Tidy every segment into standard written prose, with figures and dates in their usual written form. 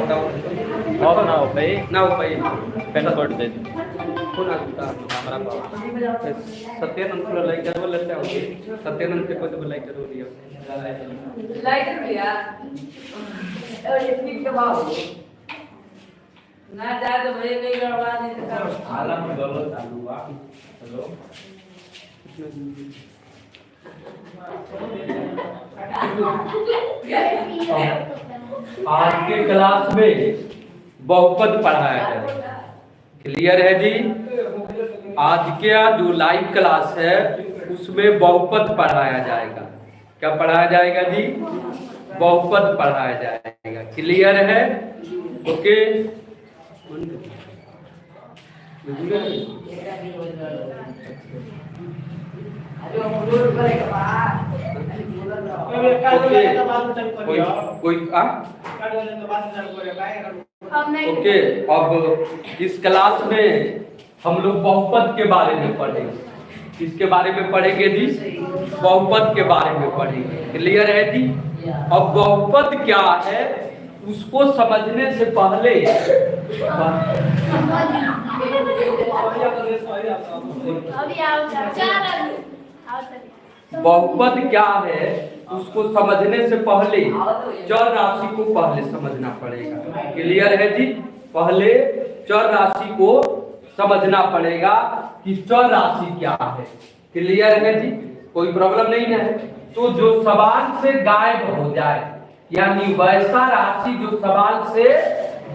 और ना हो पाई पेन कोड दे सत्यानंद लाइक करो लेते हो सत्यानंद के को लाइक करो दिया लाइक भैया और ये ठीक दबाओ ना जा तो भैया कई गड़बड़ा नहीं तो करो आलम गलो चालू हुआ हेलो आज के क्लास में बहुपद पढ़ाया जाएगा। क्लियर है जी? आज के जो लाइव क्लास है उसमें बहुपद पढ़ाया जाएगा। क्या पढ़ाया जाएगा जी? बहुपद पढ़ाया जाएगा। क्लियर है? ओके। ओके, अब इस क्लास में हम लोग बहुपद के बारे में पढ़ेंगे। किसके बारे में पढ़ेंगे जी? बहुपद के बारे में पढ़ेंगे। क्लियर है जी? अब बहुपद क्या है उसको समझने से पहले बहुपद क्या है उसको समझने से पहले चर राशि को पहले समझना पड़ेगा। क्लियर है जी? पहले चर राशि को समझना पड़ेगा कि चर राशि क्या है। क्लियर है जी? कोई प्रॉब्लम नहीं है। तो जो सवाल से गायब हो जाए यानी वैसा राशि जो सवाल से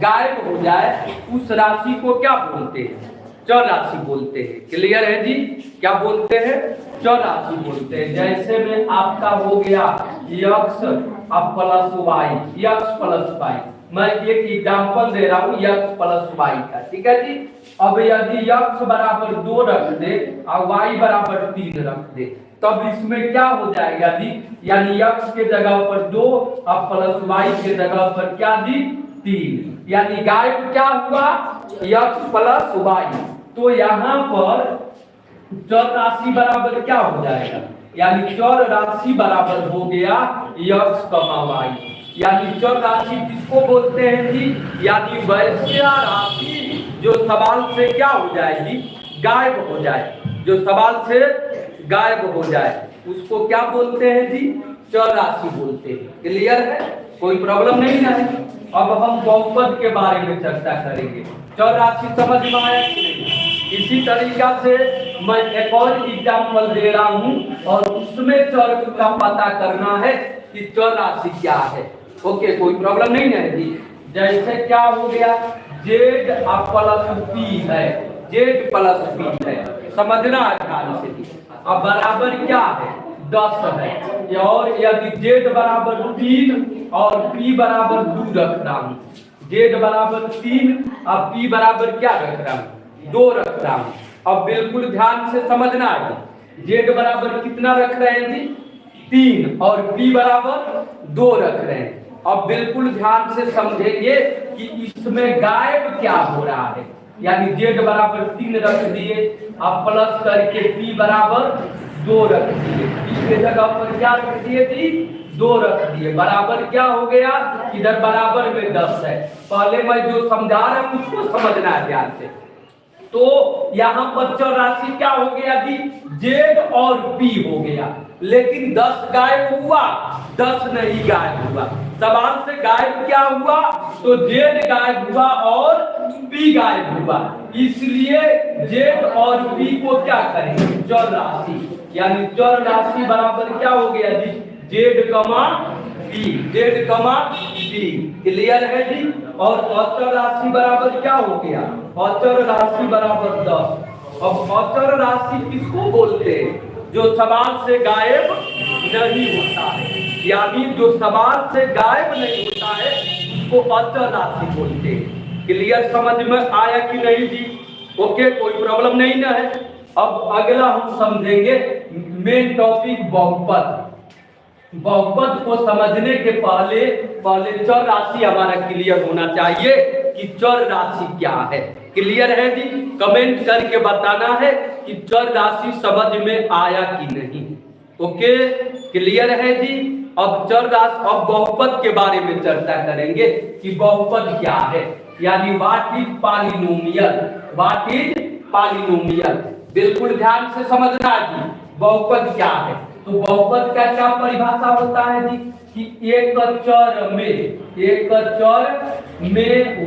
गायब हो जाए उस राशि को क्या बोलते हैं? चर राशि बोलते हैं। क्लियर है जी? क्या बोलते हैं? चर राशि बोलते हैं। जैसे में आपका हो गया x plus y, x plus y। मैं एक एग्जांपल दे रहा हूँ x प्लस y का। ठीक है जी? अब यदि x बराबर 2 रख दे और y बराबर 3 रख दे तब इसमें क्या हो जाएगा जी? यानी x के जगह पर 2 और प्लस y के जगह पर क्या जी? 3। यानी गायब क्या हुआ? x plus y। तो यहाँ पर चर राशि बराबर क्या हो जाएगा? यानी चर राशि बराबर हो गया x, y। यानी चर राशि किसको बोलते हैं जी? यानी वैसा राशि जो सवाल से क्या हो जाएगी? गायब हो जाए। जो सवाल से गायब हो जाए उसको क्या बोलते हैं जी? चर राशि बोलते हैं। क्लियर है? कोई प्रॉब्लम नहीं है। अब हम बहुपद के बारे में चर्चा करेंगे। चर राशि समझ में आया कि नहीं? इसी तरीका से मैं एक और एग्जाम्पल दे रहा हूं और उसमें चर का पता करना है कि चर राशि क्या है। ओके, कोई प्रॉब्लम नहीं है जी? जैसे क्या हो गया? z प्लस p है, z प्लस p है। समझना है ध्यान से। अब बराबर क्या है? 10 है। और यदि z बराबर 3 और p बराबर 2 रख रहा हूँ, z बराबर 3 और p बराबर क्या रख रहा हूँ? 2 रख रहा हूँ। अब बिल्कुल ध्यान से समझना है। z बराबर कितना रख रहे हैं जी? 3 और p बराबर 2 रख रहे हैं। अब बिल्कुल ध्यान से समझेंगे कि इसमें गायब क्या हो रहा है। यानी z बराबर 3 रख दिए, अब प्लस करके p बराबर 2 रख दिए, p के जगह पर क्या रख दिए जी? 2 रख दिए। बराबर क्या हो गया? इधर बराबर में 10 है। पहले मैं जो समझा रहा हूं उसको समझना है ध्यान से। तो यहाँ पर चर राशि क्या हो गया जी? z और p हो गया। लेकिन 10 गायब हुआ? 10 नहीं गायब हुआ। सवाल से गायब क्या हुआ? तो z गायब हुआ और p गायब हुआ। इसलिए z और p को क्या करेंगे? चर राशि। यानी चर राशि बराबर क्या हो गया जी? z, p। क्लियर है जी? और अचर राशि बराबर क्या हो गया? अचर राशि बराबर 10। अब अचर राशि किसको बोलते हैं? जो सवाल से गायब नहीं होता है। यानी जो सवाल से गायब नहीं होता है उसको अचर राशि बोलते हैं। क्लियर समझ में आया कि नहीं जी? ओके, कोई प्रॉब्लम नहीं ना है। अब अगला हम समझेंगे मेन टॉपिक बहुपद। बहुपद को समझने के पहले चर राशि हमारा क्लियर होना चाहिए कि चर राशि क्या है। क्लियर है जी? कमेंट करके बताना है कि चर राशि समझ में आया कि नहीं। ओके, क्लियर है जी? अब चर राशि, अब बहुपद के बारे में चर्चा करेंगे कि बहुपद क्या है, यानी what is polynomial, what is polynomial. बिल्कुल ध्यान से समझना जी, बहुपद क्या है। तो बहुपद का क्या परिभाषा होता है जी कि एक चर में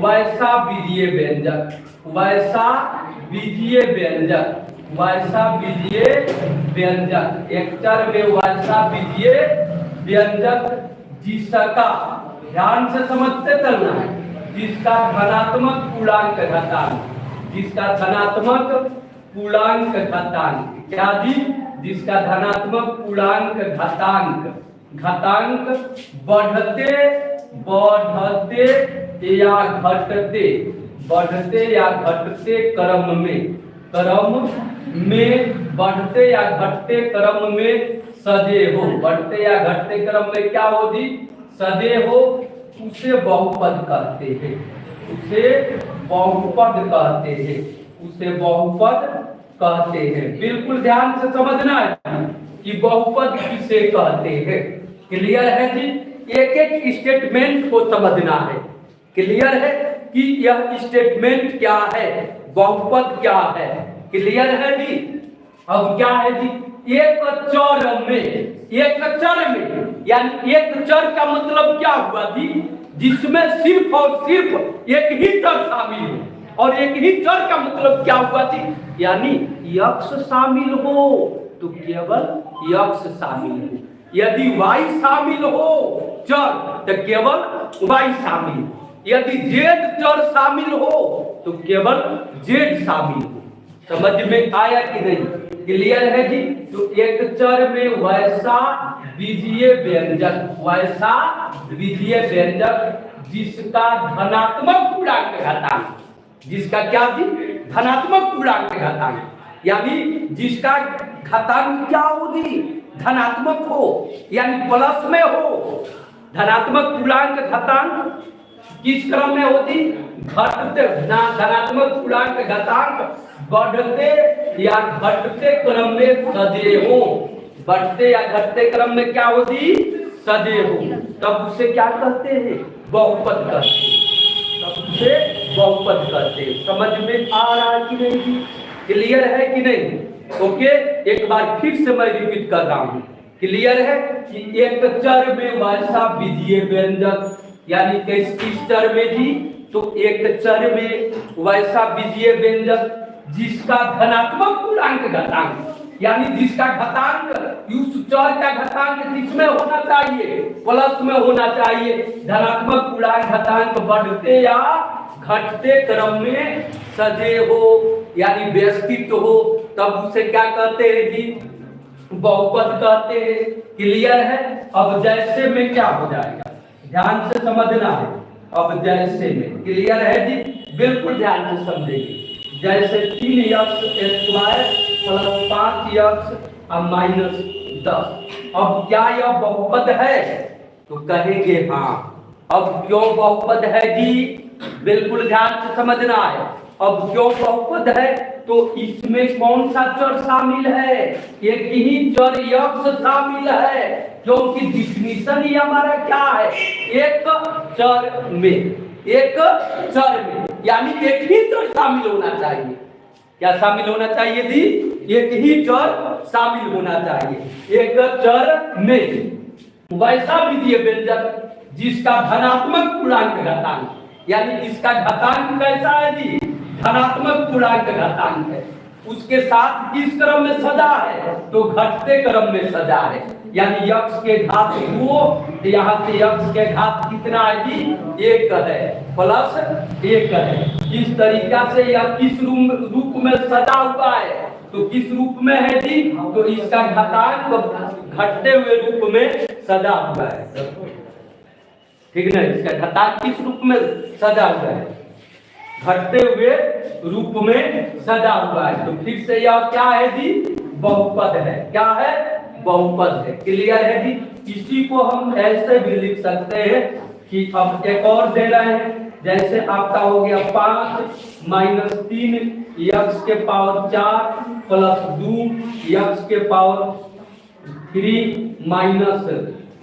वैसा बीजीय व्यंजक, वैसा बीजीय व्यंजक, वैसा बीजीय व्यंजक, एक चर में वैसा बीजीय व्यंजक जिसका, ध्यान से समझते चलना है, जिसका धनात्मक पूर्णांक घातांक, जिसका धनात्मक पूर्णांक घातांक क्या जी, जिसका धनात्मक पूर्णांक घातांक, घातांक बढ़ते बढ़ते या घटते, बढ़ते या घटते क्रम में, क्रम में बढ़ते या घटते क्रम में सदे हो, बढ़ते या घटते क्रम में क्या हो जी, सदे हो, उसे बहुपद कहते हैं, उसे बहुपद कहते हैं, उसे बहुपद कहते हैं। बिल्कुल ध्यान से समझना है कि बहुपद किसे कहते हैं। क्लियर है जी, एक एक स्टेटमेंट को समझना है। क्लियर है कि यह स्टेटमेंट क्या है, बहुपद क्या है, क्लियर है जी। अब क्या है जी, एक चर में, एक चर में, यानी एक चर का मतलब क्या हुआ जी, जिसमें सिर्फ और सिर्फ एक ही चर शामिल हो, और एक ही चर का मतलब क्या हुआ जी, यानी यक्ष शामिल हो तो केवल यक्ष शामिल हो, यदि y शामिल हो चर तो केवल y शामिल, यदि z चर शामिल हो तो केवल z शामिल हो। समझ में आया कि नहीं, क्लियर है जी। तो एक चर में वैसा बीजीय व्यंजक, वैसा बीजीय व्यंजक जिसका धनात्मक पूर्णांक घातांक, जिसका क्या जी, धनात्मक पूर्णांक घातांक, यानी जिसका घातांक क्या होगी, धनात्मक हो, यानी प्लस में हो। धनात्मक पूर्णांक घातांक किस क्रम में होती, घटते, धनात्मक पूर्णांक घातांक बढ़ते या घटते क्रम में सदे हो, बढ़ते या घटते क्रम में क्या होती, सदे हो, तब उसे क्या कहते हैं, बहुपद कहते हैं, तब उसे बहुपद कहते हैं। समझ में आ रहा है कि नहीं, क्लियर है कि नहीं। ओके, एक बार फिर से मैं रिपीट कर रहा हूँ, क्लियर है कि एक चर में वैसा बीजीय व्यंजक, यानी किस चर में जी, तो एक चर में वैसा बीजीय व्यंजक जिसका धनात्मक पूर्णांक घातांक, यानी जिसका घातांक, उस चर का घातांक किसमें होना चाहिए, प्लस में होना चाहिए, धनात्मक पूर्णांक घातांक बढ़ते या घटते क्रम में सजे हो, यानी व्यवस्थित हो, तब उसे क्या कहते हैं जी, बहुपद कहते हैं। क्लियर है। अब जैसे में क्या हो जाएगा, ध्यान से समझना है। अब जैसे में, क्लियर है जी, बिल्कुल ध्यान से समझेंगे। जैसे 3x स्क्वायर प्लस 5x और माइनस 10, अब क्या यह बहुपद है, तो कहेंगे हाँ। अब क्यों बहुपद है जी, बिल्कुल ध्यान से समझना है। अब क्यों बहुपद है, तो इसमें कौन सा चर शामिल है, एक ही चर यक्ष शामिल है, क्योंकि डिफिनीशन ही हमारा क्या है, एक चर में, एक चर में, यानी एक ही चर शामिल होना चाहिए। क्या शामिल होना चाहिए जी, एक ही चर शामिल होना चाहिए। एक चर में वैसा बीजीय व्यंजक जिसका धनात्मक पूर्णांक घातांक, यानी इसका घातांक कैसा है जी, धनात्मक पूर्णांक घातांक है, उसके साथ किस क्रम में सजा है, तो घटते क्रम में सजा है, यानी यक्ष के घात 2, यहाँ से यक्ष के घात कितना है जी, 1 है, प्लस 1 है। इस तरीका से यह किस रूप में सजा हुआ है, तो किस रूप में है जी, तो इसका घातांक घटते हुए रूप में सजा हुआ है, ठीक है। इसका घातांक किस रूप में सजा हुआ है, घटते हुए रूप में सजा हुआ है। तो फिर से यह क्या है जी, बहुपद है। क्या है, बहुपद है। क्लियर है जी। इसी को हम ऐसे भी लिख सकते हैं कि अब एक और दे रहे हैं, जैसे आपका हो गया 5 माइनस 3 यक्स के पावर 4 प्लस 2 यक्स के पावर 3 माइनस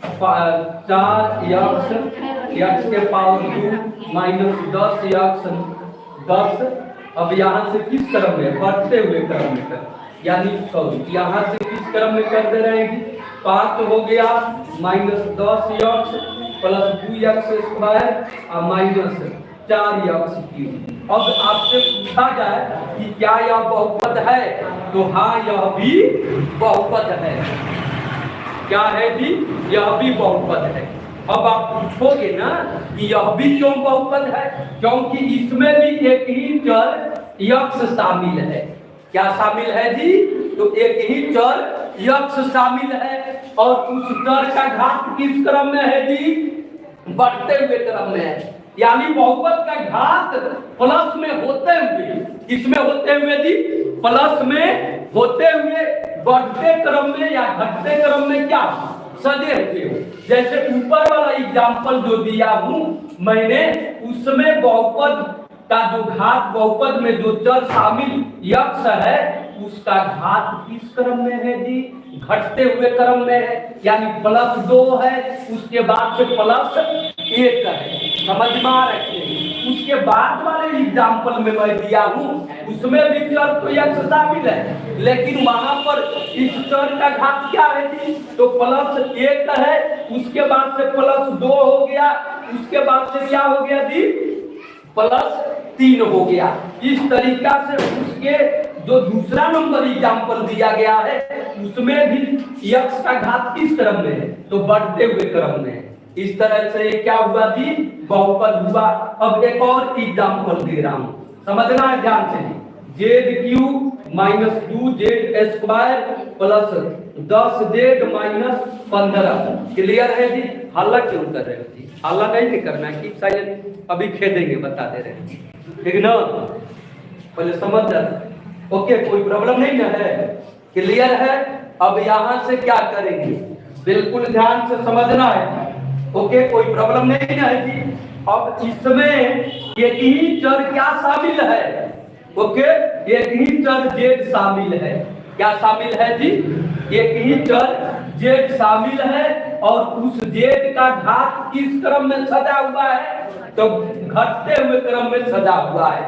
4x के पावर 2 माइनस 10x 10। अब यहाँ से किस क्रम में, बढ़ते हुए क्रम में कर, यानी सॉरी यहाँ से किस क्रम में कर दे रहेगी, 5 हो गया माइनस 10x प्लस 2x² और माइनस 4x³। अब आपसे पूछा जाए कि क्या यह बहुपद है, तो हाँ यह भी बहुपद है। क्या है जी, यह भी बहुपद है। अब आप पूछोगे ना कि यह भी क्यों बहुपद है, क्योंकि इसमें भी एक ही चर x शामिल है। क्या शामिल है जी, तो एक ही चर x शामिल है और उस चर का घात किस क्रम में है जी, बढ़ते हुए क्रम में है। यानी बहुपद का घात प्लस में होते हुए, किसमें होते हुए जी, प्लस में होते हुए बढ़ते क्रम में या घटते क्रम में क्या सजे हुए हो। जैसे ऊपर वाला एग्जाम्पल जो दिया हूं मैंने, उसमें बहुपद का जो घात, बहुपद में जो चर शामिल x है उसका घात किस क्रम में है जी, घटते हुए क्रम में है। यानी +2 है, उसके बाद से +1 है। समझ में आ रहे हैं। उसके बाद वाले एग्जाम्पल में मैं दिया हूँ उसमें भी चर तो x शामिल है, लेकिन वहां पर इस चर का घात क्या है जी, तो +1 है, उसके बाद से +2 हो गया, उसके बाद से क्या हो गया जी, +3 हो गया। इस तरीका से उसके जो दूसरा नंबर एग्जाम्पल दिया गया है उसमें भी x का घात किस क्रम में है, तो बढ़ते हुए क्रम में है। इस तरह से क्या हुआ जी, बहुपद हुआ। अब एक और एग्जाम्पल दे रहा हूं, समझना है ध्यान से। ZQ minus 2Z² plus 10Z minus 15। Clear है जी। हल्ला क्यों कर रहे हो जी, हल्ला नहीं करना है, कीप साइलेंट, अभी खेदेंगे बता दे रहे हैं, ठीक ना, पहले समझ जाए। ओके, कोई प्रॉब्लम नहीं ना है, क्लियर है। अब यहाँ से क्या करेंगे, बिल्कुल ध्यान से समझना है। ओके, कोई प्रॉब्लम नहीं ना है जी। अब इसमें एक ही चर क्या शामिल है, ओके, एक ही चर z शामिल है। क्या शामिल है जी, एक ही चर z शामिल है और उस z का घात किस क्रम में सजा हुआ है, तो घटते हुए क्रम में सजा हुआ है।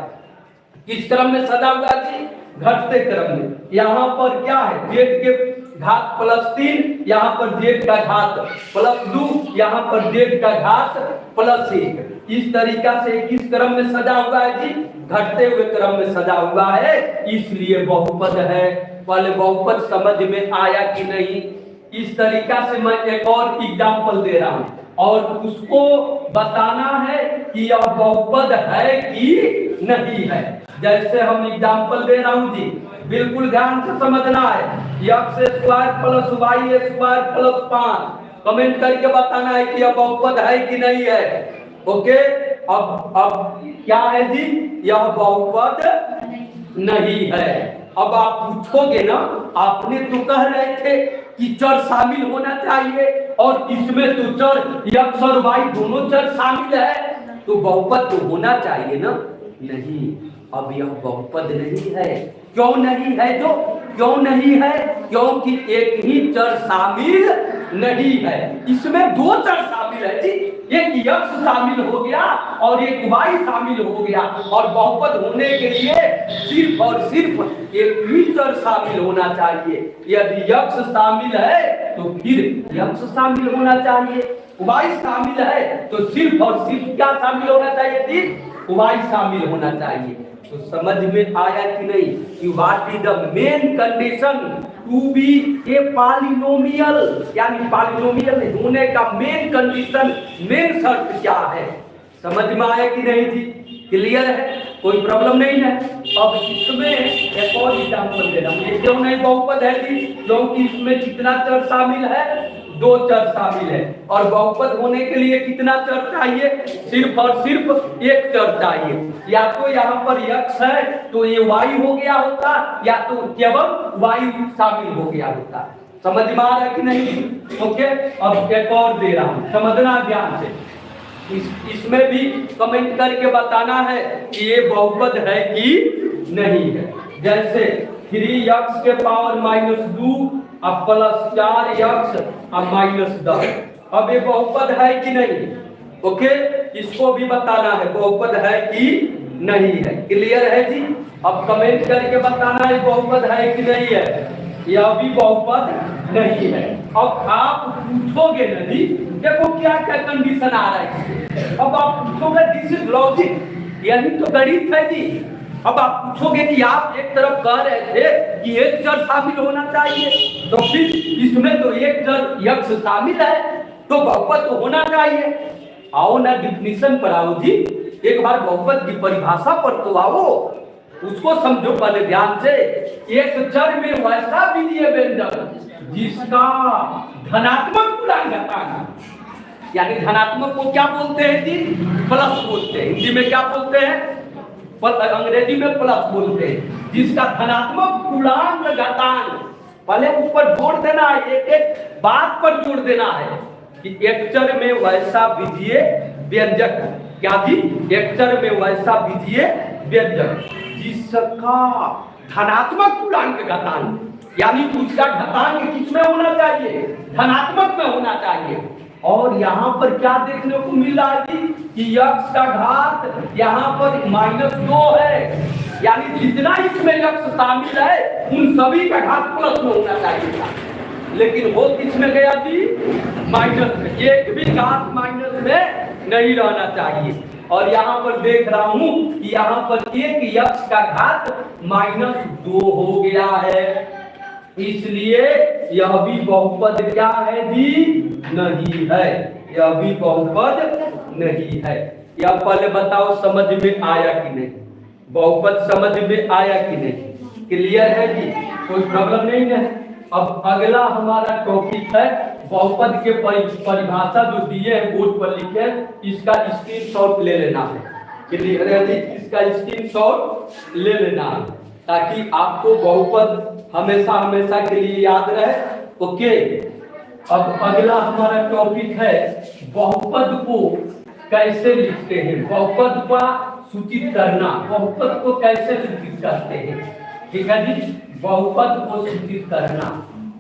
किस क्रम में सजा हुआ जी, घटते क्रम में। यहाँ पर क्या है, z के घात +3, यहाँ पर z का घात +2, यहाँ पर z का घात +1। इस तरीका से किस क्रम में सजा हुआ है जी, घटते हुए क्रम में सजा हुआ है, इसलिए बहुपद है। पहले बहुपद समझ में आया कि नहीं। इस तरीका से मैं एक और एग्जाम्पल दे रहा हूं और उसको बताना है कि यह बहुपद है कि नहीं है। जैसे हम एग्जाम्पल दे रहा हूं जी, बिल्कुल ध्यान से समझना है। x² + y² + 5 कमेंट करके बताना है कि यह बहुपद है कि नहीं है। ओके, अब क्या है जी, यह बहुपद नहीं है। अब आप पूछोगे ना, आपने तो कह रहे थे कि चर शामिल होना चाहिए और इसमें तो चर x और y दोनों चर शामिल है, तो बहुपद तो होना चाहिए ना। नहीं, अब यह बहुपद नहीं है। क्यों नहीं है, जो क्यों नहीं है, क्योंकि एक ही चर शामिल नहीं है। इसमें दो चर शामिल है जी, एक x शामिल हो गया और एक y शामिल हो गया, और बहुपद होने के लिए सिर्फ और सिर्फ एक ही चर शामिल होना चाहिए। यदि x शामिल है तो फिर x शामिल होना चाहिए, y शामिल है तो सिर्फ और सिर्फ क्या शामिल होना चाहिए जी, y शामिल होना चाहिए। तो समझ में आया कि नहीं कि what is the main condition to be a polynomial, यानी पॉलिनोमियल होने का मेन कंडीशन, मेन शर्त क्या है। समझ में आया कि नहीं जी, क्लियर है, कोई प्रॉब्लम नहीं है। अब इसमें एक और एग्जांपल दे रहा हूं, ये क्यों नहीं बहुपद है जी, क्योंकि इसमें कितना चर शामिल है, दो चर शामिल है, और बहुपद होने के लिए कितना चर चाहिए, सिर्फ और सिर्फ एक चर चाहिए। या तो यहाँ पर x है तो ये y हो गया होता, या तो केवल y शामिल हो गया होता। समझ में आ रहा है कि नहीं। ओके, अब एक और दे रहा हूं, समझना ध्यान से। इसमें भी कमेंट करके बताना है कि ये बहुपद है कि नहीं है। जैसे 3x के पावर -2 अब +4x अब -10। अब ये बहुपद है कि नहीं, ओके, इसको भी बताना है बहुपद है कि नहीं है। क्लियर है जी? अब कमेंट करके बताना है बहुपद है कि नहीं है। यह भी बहुपद नहीं है। अब आप पूछोगे ना जी, देखो क्या क्या कंडीशन आ रहा है। अब आप पूछोगे दिस इज लॉजिक, यानी तो गणित है जी। अब आप पूछोगे कि आप एक तरफ कह रहे थे कि एक चर शामिल होना चाहिए, तो फिर इसमें तो एक चर यक्ष शामिल है, तो बहुपद तो होना चाहिए। आओ ना डिफिनीशन पर आओ जी, एक बार बहुपद की परिभाषा पर तो आओ, उसको समझो पहले ध्यान से। एक चर में वैसा विधीय व्यंजक जिसका धनात्मक पूर्णांक घटाना, यानी धनात्मक को क्या बोलते हैं जी? प्लस बोलते हैं। हिंदी में क्या बोलते हैं? अंग्रेजी में प्लस बोलते हैं। जिसका धनात्मक पूर्णांक घटांक, पहले उस पर जोड़ देना है, एक एक बात पर जोड़ देना है कि एक चर में वैसा विधीय व्यंजक, क्या जी? एक चर में वैसा विधीय व्यंजक जिसका धनात्मक पूर्णांक घटांक, यानी उसका घटांक किसमें होना चाहिए? धनात्मक में होना चाहिए। और यहाँ पर क्या देखने को मिल रहा है कि यक्ष का घात यहाँ पर -2 है, यानी जितना इसमें यक्ष शामिल है उन सभी का घात प्लस में होना चाहिए था, लेकिन वो किसमें गया जी? माइनस में। एक भी घात माइनस में नहीं रहना चाहिए। और यहाँ पर देख रहा हूँ कि यहाँ पर एक यक्ष का घात -2 हो गया है, इसलिए यह भी बहुपद क्या है जी? नहीं है। यह भी बहुपद नहीं है। यह पहले बताओ समझ में आया कि नहीं? बहुपद समझ में आया कि नहीं? क्लियर है जी? कोई प्रॉब्लम नहीं है। अब अगला हमारा टॉपिक है बहुपद के परिभाषा जो दिए हैं बोर्ड पर लिखे, इसका स्क्रीनशॉट ले लेना है। क्लियर है जी? इसका स्क्रीनशॉट ले लेना है ताकि आपको बहुपद हमेशा हमेशा के लिए याद रहे। ओके, अब अगला हमारा टॉपिक है बहुपद को कैसे लिखते हैं, बहुपद का सूचित करना। बहुपद को कैसे सूचित करते हैं? ठीक है जी, बहुपद को सूचित करना,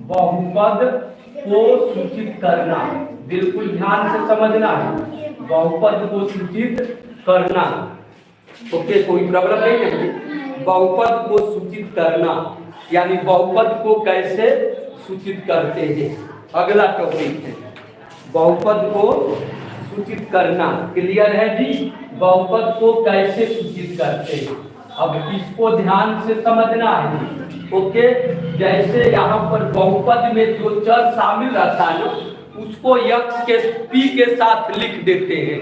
बहुपद को सूचित करना, बिल्कुल ध्यान से समझना है। बहुपद को सूचित करना, ओके, कोई प्रॉब्लम नहीं है। बहुपद को सूचित करना यानी बहुपद को कैसे सूचित करते हैं, अगला टॉपिक है बहुपद को सूचित करना। क्लियर है जी? बहुपद को कैसे सूचित करते हैं, अब इसको ध्यान से समझना है। ओके, जैसे यहाँ पर बहुपद में जो चर शामिल रहता है ना, उसको यक्ष के p के साथ लिख देते हैं।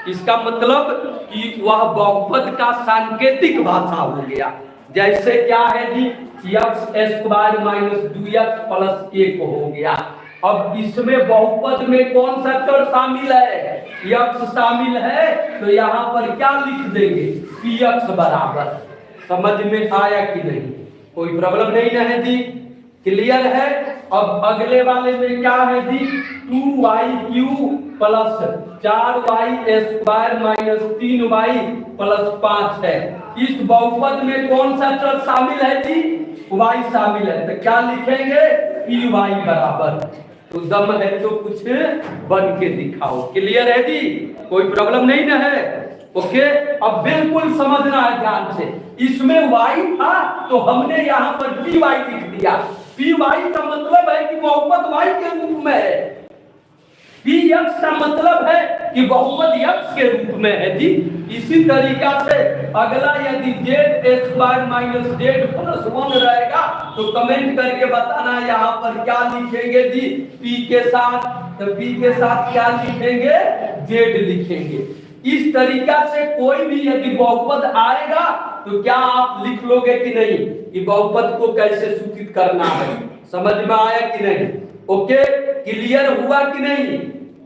इसका मतलब कि वह बहुपद का सांकेतिक भाषा हो गया। जैसे क्या है जी? यक्ष स्क्वायर माइनस 2x प्लस 1 हो गया। अब इसमें बहुपद में कौन सा चर शामिल है? यक्ष शामिल है, तो यहाँ पर क्या लिख देंगे? px बराबर। समझ में आया कि नहीं? कोई प्रॉब्लम नहीं है जी? क्लियर है? अब अगले वाले में क्या है जी? 2y³ plus 4y square minus 3y plus 5 है। इस बहुपद में कौन सा चर शामिल है जी? y शामिल है, तो क्या लिखेंगे? py बराबर। तो दम है तो कुछ बन के दिखाओ। क्लियर है जी? कोई प्रॉब्लम नहीं ना है? ओके, अब बिल्कुल समझना है ध्यान से। इसमें y था तो हमने यहाँ पर py लिख दिया। py का मतलब है कि बहुपद y के रूप में है, px का मतलब है कि बहुपद x के रूप में है जी। इसी तरीका से अगला यदि z square minus z plus 1 रहेगा तो कमेंट करके बताना यहाँ पर क्या लिखेंगे जी? p के साथ, तो p के साथ क्या लिखेंगे? z लिखेंगे। इस तरीका से कोई भी यदि बहुपद आएगा तो क्या आप लिख लोगे कि नहीं कि बहुपद को कैसे सूचित करना है? समझ में आया कि नहीं? ओके, क्लियर हुआ कि नहीं?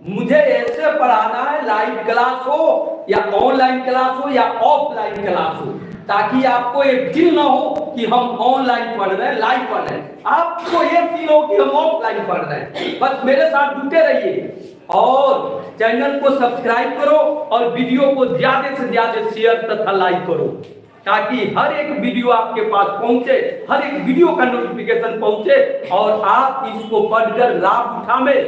मुझे ऐसे पढ़ाना है, लाइव क्लास हो या ऑनलाइन क्लास हो या ऑफलाइन क्लास हो, ताकि आपको एक फील ना हो कि हम ऑनलाइन पढ़ रहे हैं, लाइव पढ़ रहे हैं। आपको ये फील हो कि हम ऑफलाइन पढ़ रहे हैं। बस मेरे साथ जुटे रहिए और चैनल को सब्सक्राइब करो और वीडियो को ज्यादा से ज्यादा शेयर तथा लाइक करो, ताकि हर एक वीडियो आपके पास पहुंचे, हर एक वीडियो का नोटिफिकेशन पहुंचे और आप इसको पढ़कर लाभ उठावे।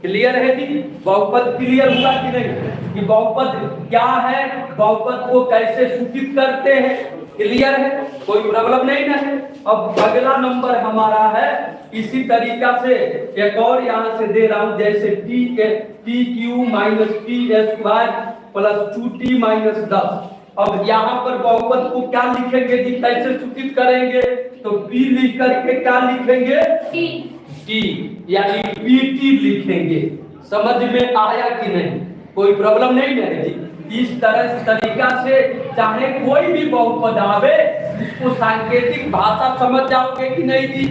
क्लियर है जी? बहुपद क्लियर हुआ कि नहीं कि बहुपद क्या है, बहुपद को कैसे सूचित करते हैं? क्लियर है, कोई प्रॉब्लम नहीं ना है। अब अगला नंबर हमारा है इसी तरीका से एक और यहाँ से दे रहा हूं, जैसे T Q minus T square plus 2t minus 10। अब यहाँ पर बहुपद को क्या लिखेंगे जी, कैसे सूचित करेंगे? तो p लिख करके क्या लिखेंगे? t यानी pt लिखेंगे। समझ में आया कि नहीं? कोई प्रॉब्लम नहीं है जी? इस तरीका से चाहे कोई भी बहुपद आवे उसको सांकेतिक भाषा समझ जाओगे कि नहीं जी?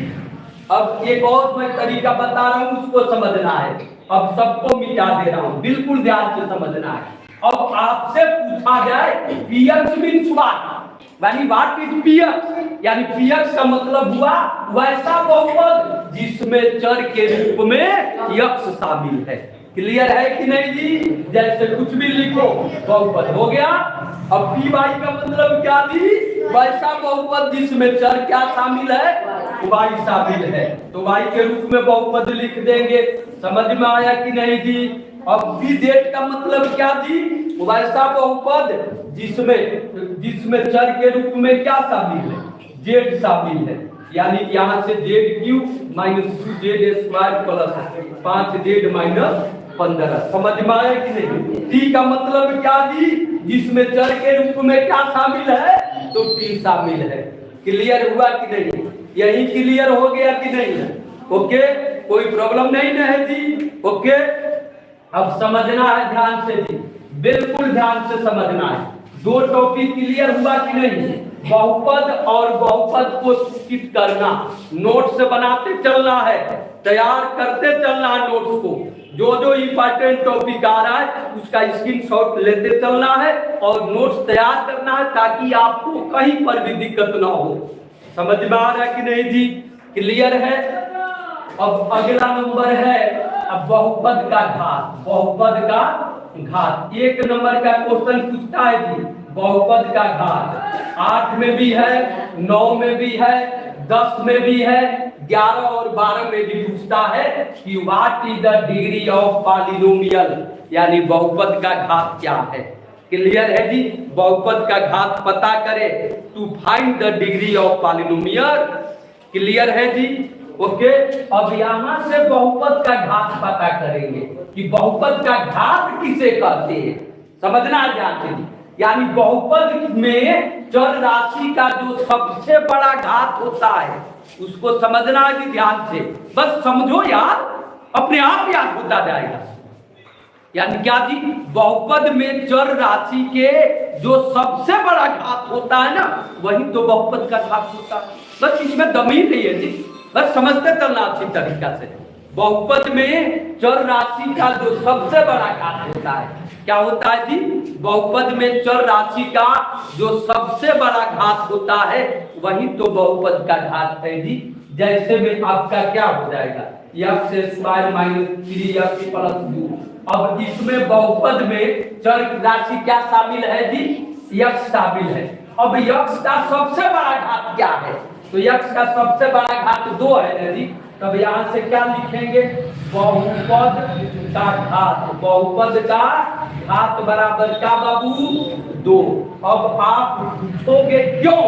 अब एक और मैं तरीका बता रहा हूँ, उसको समझना है। अब सबको मिटा दे रहा हूँ, बिल्कुल ध्यान से समझना है। अब आपसे पूछा जाए px मीन्स व्हाट, यानी व्हाट इज px, यानी px का मतलब हुआ वैसा बहुपद जिसमें चर के रूप में x शामिल है। क्लियर है कि नहीं जी? जैसे कुछ भी लिखो बहुपद हो गया। अब py का मतलब क्या जी? वैसा बहुपद जिसमें चर क्या शामिल है? y शामिल है, तो y के रूप में बहुपद लिख देंगे। समझ में आया कि नहीं जी? अब pz का मतलब क्या जी? वैसा बहुपद जिसमें चर के रूप में क्या शामिल है? z शामिल है, यानी यहाँ से z³ minus 2z square plus 5z minus 15। समझ में आया कि नहीं? t का मतलब क्या जी? जिसमें चर के रूप में क्या शामिल है? तो t शामिल है। क्लियर हुआ कि नहीं? यही क्लियर हो गया कि नहीं? ओके, कोई प्रॉब्लम नहीं ना है जी? ओके, अब समझना है ध्यान से जी, बिल्कुल ध्यान से समझना है। दो टॉपिक क्लियर हुआ कि नहीं? बहुपद और बहुपद को सूचित करना, नोट्स बनाते चलना है, तैयार करते चलना है नोट्स को। जो जो इंपॉर्टेंट टॉपिक आ रहा है उसका स्क्रीनशॉट लेते चलना है और नोट्स तैयार करना है, ताकि आपको कहीं पर भी दिक्कत ना हो। समझ में आ रहा है कि नहीं जी? क्लियर है? अब अगला नंबर है अब बहुपद का घात। बहुपद का घात एक नंबर का क्वेश्चन पूछता है जी, बहुपद का घात 8 में भी है, 9 में भी है, 10 में भी है, 11 और 12 में भी पूछता है कि what is the degree of polynomial, यानी बहुपद का घात क्या है। क्लियर है जी? बहुपद का घात पता करे to find the degree of polynomial. Clear है जी? ओके, अब यहां से बहुपद का घात पता करेंगे कि बहुपद का घात किसे कहते हैं। समझना है ध्यान से जी, यानी बहुपद में चर राशि का जो सबसे बड़ा घात होता है उसको समझना है जी ध्यान से। बस समझो यार, अपने आप याद होता जाएगा। यानी क्या जी? बहुपद में चर राशि के जो सबसे बड़ा घात होता है ना, वही तो बहुपद का घात होता है। बस इसमें दमी नहीं है जी, बस समझते चलना अच्छी तरीका से। बहुपद में चर राशि का जो सबसे बड़ा घात होता है, क्या होता है जी? बहुपद में चर राशि का जो सबसे बड़ा घात होता है वही तो बहुपद का घात है जी। जैसे में आपका क्या हो जाएगा, x square minus 3x plus 2। अब इसमें बहुपद में चर राशि क्या शामिल है जी? x शामिल है। अब x का सबसे बड़ा घात क्या है? तो x का सबसे बड़ा घात 2 है ना जी। तब यहाँ से क्या लिखेंगे? बहुपद का घात। बहुपद का घात बराबर क्या बाबू? 2। अब आप पूछोगे क्यों?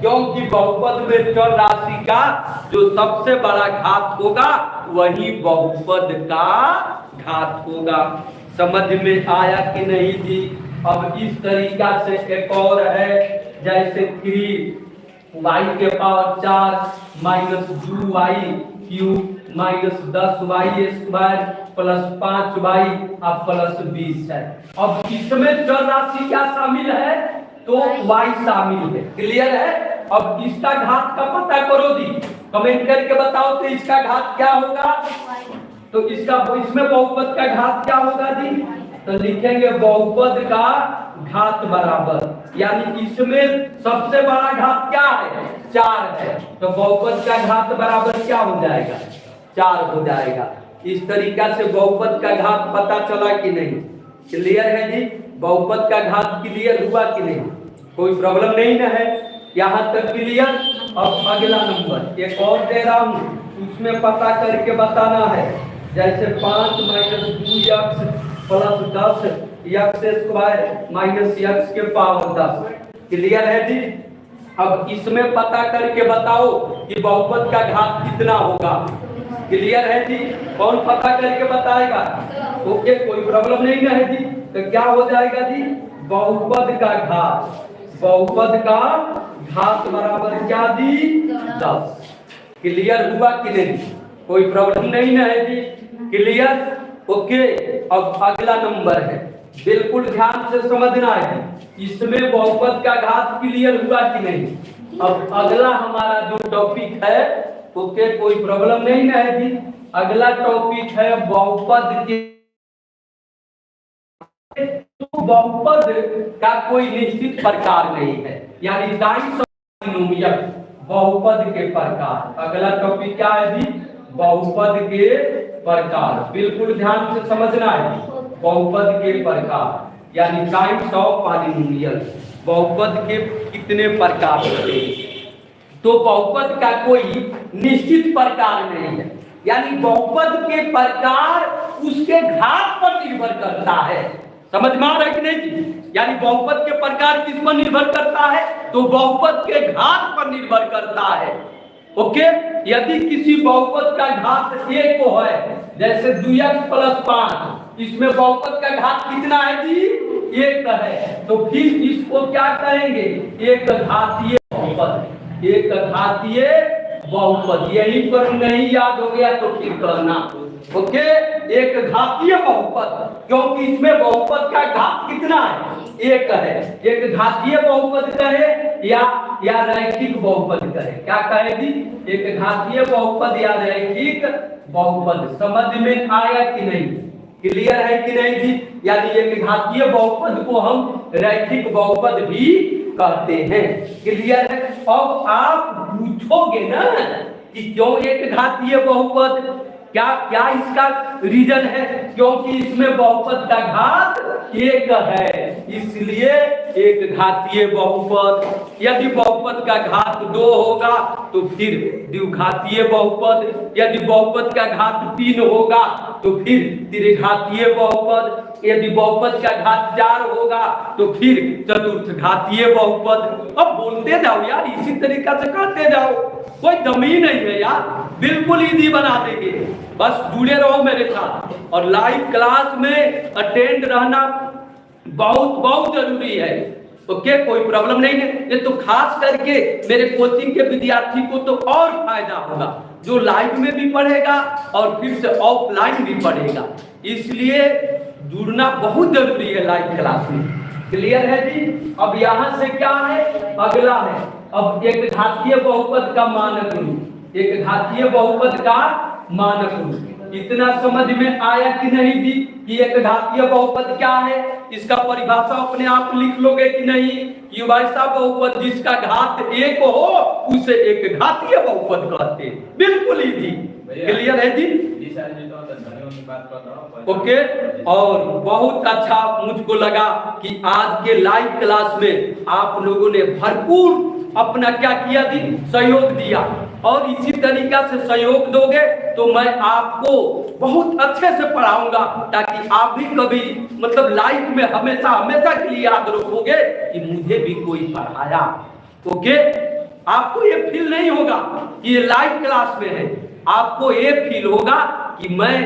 क्योंकि बहुपद में चर राशि का जो सबसे बड़ा घात होगा वही बहुपद का घात होगा। समझ में आया कि नहीं जी? अब इस तरीका से एक और है, जैसे 3y के power 4 minus 2y cube minus 10y square plus 5y plus 20 है। अब इसमें चर राशि क्या शामिल है? तो y शामिल है। क्लियर है? अब इसका घात का पता करो जी, कमेंट करके बताओ तो इसका घात क्या होगा। तो इसमें बहुपद का घात क्या होगा जी? तो लिखेंगे बहुपद का घात बराबर, यानी इसमें सबसे बड़ा घात क्या है? 4 है, तो बहुपद का घात बराबर क्या हो जाएगा? 4 हो जाएगा। इस तरीका से बहुपद का घात पता चला कि नहीं? क्लियर है जी? बहुपद का घात क्लियर हुआ कि नहीं? कोई प्रॉब्लम नहीं ना है? यहाँ तक क्लियर। अब अगला नंबर एक और दे रहा हूँ, उसमें पता करके बताना है जैसे 5 minus 2x plus 10 x square minus x के पावर 10। क्लियर है जी। अब इसमें पता करके बताओ कि बहुपद का घात कितना होगा। क्लियर है जी। कौन पता करके बताएगा? ओके, कोई प्रॉब्लम नहीं ना है जी। तो क्या हो जाएगा जी? बहुपद का घात, बहुपद का घात बराबर क्या जी? 10। क्लियर हुआ कि नहीं? कोई प्रॉब्लम नहीं ना है जी। क्लियर? ओके। अब अगला नंबर है, बिल्कुल ध्यान से समझना है, इसमें बहुपद का घात क्लियर हुआ कि नहीं। अब अगला हमारा जो टॉपिक है, ओके, कोई प्रॉब्लम नहीं ना है जी। अगला टॉपिक है बहुपद के। तो बहुपद का कोई निश्चित प्रकार नहीं है, यानी टाइप्स ऑफ पॉलिनोमियल, बहुपद के प्रकार। अगला टॉपिक क्या है जी? बहुपद के प्रकार। बिल्कुल ध्यान से समझना है, बहुपद के प्रकार यानी टाइप्स ऑफ पॉलिनोमियल, बहुपद के कितने प्रकार होते हैं। तो बहुपद का कोई निश्चित प्रकार नहीं है, यानी बहुपद के प्रकार उसके घात पर निर्भर करता है। समझ में आ रहा है कि नहीं? यानी बहुपद के प्रकार किस पर निर्भर करता है? तो बहुपद के घात पर निर्भर करता है। ओके, यदि किसी बहुपद का घात 1 को है, जैसे 2x प्लस 5, इसमें बहुपद का घात कितना है जी? 1 है। तो फिर इसको क्या कहेंगे? एक घातीय बहुपद, एक घातीय बहुपद। यही पर नहीं याद हो गया तो फिर कहना। ओके, एक घातीय बहुपद, क्योंकि इसमें बहुपद का घात कितना है? 1 है। एक घातीय बहुपद कहे या रैखिक बहुपद कहे, क्या कहे जी? एक घातीय बहुपद या रैखिक बहुपद। समझ में आया कि नहीं? क्लियर है कि नहीं जी? यानी एक घातीय बहुपद को हम रैखिक बहुपद भी कहते हैं। क्लियर है? अब आप पूछोगे ना कि क्यों एक घातीय बहुपद, क्या क्या इसका रीजन है? क्योंकि इसमें बहुपद का घात 1 है, इसलिए एक घातीय बहुपद। यदि बहुपद का घात 2 होगा तो फिर द्विघातीय बहुपद। यदि बहुपद का घात 3 होगा तो फिर त्रिघातीय बहुपद। यदि बहुपद का घात 4 होगा तो फिर चतुर्थ घातीय बहुपद। अब बोलते जाओ यार, इसी तरीका से कहते जाओ, कोई दमी नहीं है यार, बिल्कुल इजी बना देंगे। बस जुड़े रहो मेरे साथ, और लाइव क्लास में अटेंड रहना बहुत बहुत जरूरी है। ओके, कोई प्रॉब्लम नहीं है। ये तो खास करके मेरे कोचिंग के विद्यार्थी को तो और फायदा होगा, जो लाइव में भी पढ़ेगा और फिर से ऑफलाइन भी पढ़ेगा, इसलिए जुड़ना बहुत जरूरी है लाइव क्लास में। क्लियर है जी? अब यहाँ से क्या है? अगला है अब एक घातीय बहुपद का मानक रूप। एक घातीय बहुपद का मानक रूप इतना समझ में आया कि नहीं जी? कि एक घातीय बहुपद क्या है, इसका परिभाषा अपने आप लिख लोगे कि नहीं? कि वैसा बहुपद जिसका घात 1 हो उसे एक घातीय बहुपद कहते हैं। बिल्कुल इजी। क्लियर है जी? ओके, और बहुत अच्छा मुझको लगा कि आज के लाइव क्लास में आप लोगों ने भरपूर अपना क्या किया जी? सहयोग दिया, और इसी तरीका से सहयोग दोगे तो मैं आपको बहुत अच्छे से पढ़ाऊंगा, ताकि आप भी कभी मतलब लाइफ में हमेशा हमेशा के लिए याद रखोगे कि मुझे भी कोई पढ़ाया। ओके, आपको ये फील नहीं होगा कि ये लाइव क्लास में है, आपको ये फील होगा कि मैं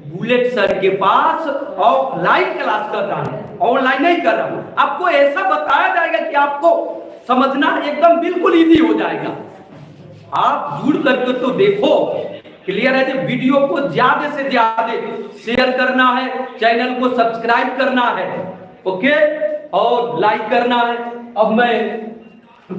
बुलेट सर के पास ऑफलाइन क्लास कर रहा हूँ, ऑनलाइन नहीं कर रहा हूँ। आपको ऐसा बताया जाएगा कि आपको समझना एकदम बिल्कुल इजी हो जाएगा। आप जुड़ करके तो देखो। क्लियर है? वीडियो को ज्यादा से ज्यादा शेयर करना है, चैनल को सब्सक्राइब करना है, ओके, और लाइक करना है। अब मैं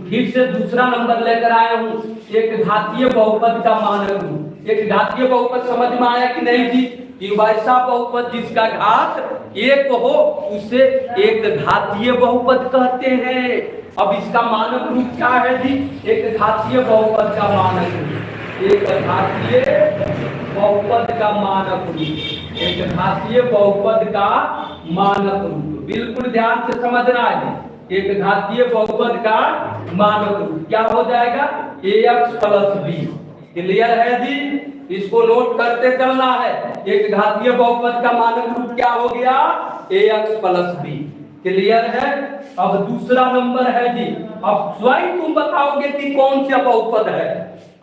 फिर से दूसरा नंबर लेकर आया हूँ, एक घातीय बहुपद का मानक रूप। एक घातीय बहुपद समझ में आया कि नहीं जी? कि वैसा बहुपद जिसका घात 1 हो उसे एक घातीय बहुपद कहते हैं। अब इसका मानक रूप क्या है जी? एक घातीय बहुपद का मानक रूप, एक घातीय बहुपद का मानक रूप, एक घातीय बहुपद का मानक रूप। बिल्कुल ध्यान से समझना है। एक घातीय बहुपद का मानक रूप क्या हो जाएगा? ax plus b। क्लियर है जी? इसको नोट करते चलना है। एक घातीय बहुपद का मानक रूप क्या हो गया? ax plus B. क्लियर है? अब दूसरा नंबर है जी, अब स्वयं तुम बताओगे कि कौन सा बहुपद है।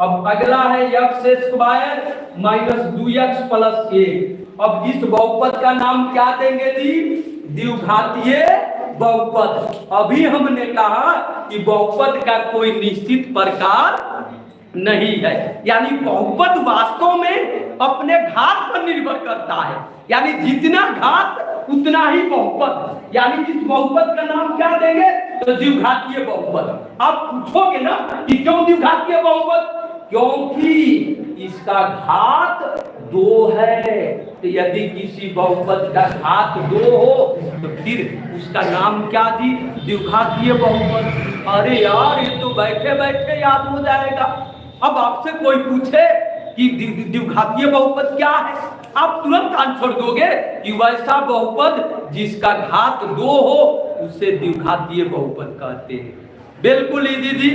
अब अगला है x square minus 2x plus 1। अब इस बहुपद का नाम क्या देंगे जी? द्विघातीय बहुपद। अभी हमने कहा कि बहुपद का कोई निश्चित प्रकार नहीं है, यानी बहुपद वास्तव में अपने घात पर निर्भर करता है, यानी जितना घात उतना ही बहुपद। यानी इस बहुपद का नाम क्या देंगे? तो द्विघातीय बहुपद। आप पूछोगे ना कि क्यों द्विघातीय बहुपद? क्योंकि इसका घात 2 है। तो यदि किसी बहुपद का घात 2 हो तो फिर उसका नाम क्या दी? द्विघातीय बहुपद। अरे यार, ये तो बैठे बैठे याद हो जाएगा। अब आपसे कोई पूछे कि द्विघातीय बहुपद क्या है, आप तुरंत आंसर दोगे कि वैसा बहुपद जिसका घात 2 हो उसे द्विघातीय बहुपद कहते हैं। बिल्कुल इजी जी।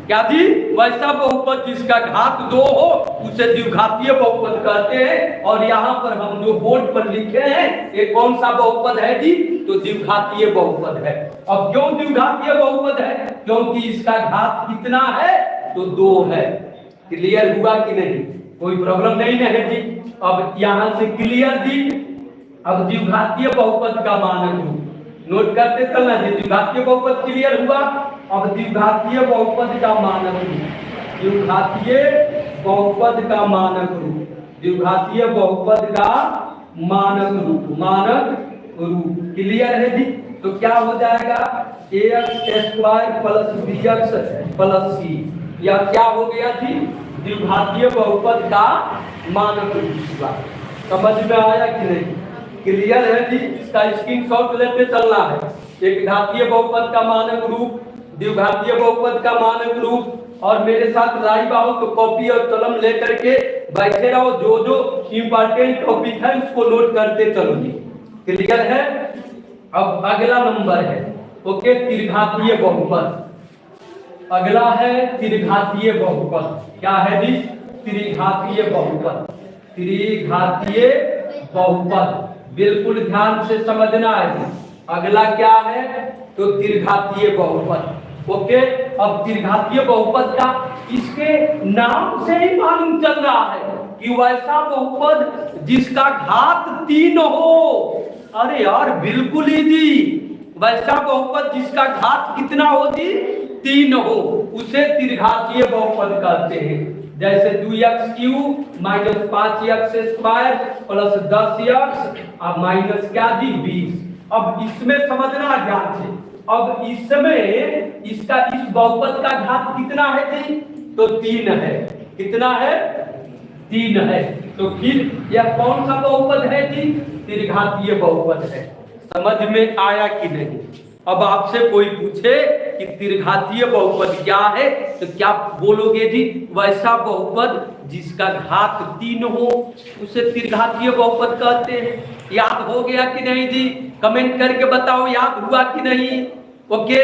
क्या जी? वैसा बहुपद जिसका घात 2 हो उसे द्विघातीय बहुपद कहते हैं। और यहाँ पर हम जो बोर्ड पर लिखे हैं ये कौन सा बहुपद है जी? तो द्विघातीय बहुपद है। अब क्यों द्विघातीय बहुपद है? क्योंकि इसका घात कितना है? तो 2 है। क्लियर हुआ कि नहीं? कोई प्रॉब्लम नहीं है जी। अब यहाँ से क्लियर जी। अब द्विघातीय बहुपद का मानक रूप नोट करते चलना जी। द्विघातीय बहुपद क्लियर हुआ। अब द्विघातीय बहुपद का मानक रूप, द्विघातीय बहुपद का मानक रूप, द्विघातीय बहुपद का मानक रूप क्लियर है जी। तो क्या हो जाएगा? ax square plus bx plus c। या क्या हो गया जी? द्विघातीय बहुपद का मानक रूप। समझ में आया कि नहीं? क्लियर है जी। इसका स्क्रीनशॉट लेते चलना है। एक घातीय बहुपद का मानक रूप, द्विघातीय बहुपद का मानक रूप। और मेरे साथ राइबा हो तो कॉपी और कलम लेकर के बैठे रहो। जो जो इंपॉर्टेंट टॉपिक है उसको नोट करते चलो जी। क्लियर है? अब अगला नंबर है ओके, त्रिघातीय बहुपद। अगला है त्रिघातीय बहुपद। क्या है जी? त्रिघातीय बहुपद। त्रिघातीय बहुपद बिल्कुल ध्यान से समझना है। अगला क्या है? तो त्रिघातीय बहुपद। ओके, अब त्रिघातीय बहुपद का इसके नाम से ही मालूम चल रहा है कि वैसा बहुपद जिसका घात 3 हो। अरे यार बिल्कुल ही जी। वैसा बहुपद जिसका घात कितना हो जी? 3 हो, उसे त्रिघातीय बहुपद कहते हैं। जैसे 2x³ minus 5x square plus 10x और माइनस क्या दी? 20। अब इसमें समझना ध्यान से। अब इसमें इसका इस बहुपद का घात कितना है जी? तो 3 है। कितना है? 3 है। तो फिर यह कौन सा बहुपद है जी? त्रिघातीय बहुपद है। समझ में आया कि नहीं? अब आपसे कोई पूछे कि त्रिघातीय बहुपद क्या है तो क्या बोलोगे जी? वैसा बहुपद जिसका घात 3 हो उसे त्रिघातीय बहुपद कहते हैं। याद हो गया कि नहीं जी? कमेंट करके बताओ याद हुआ कि नहीं। ओके,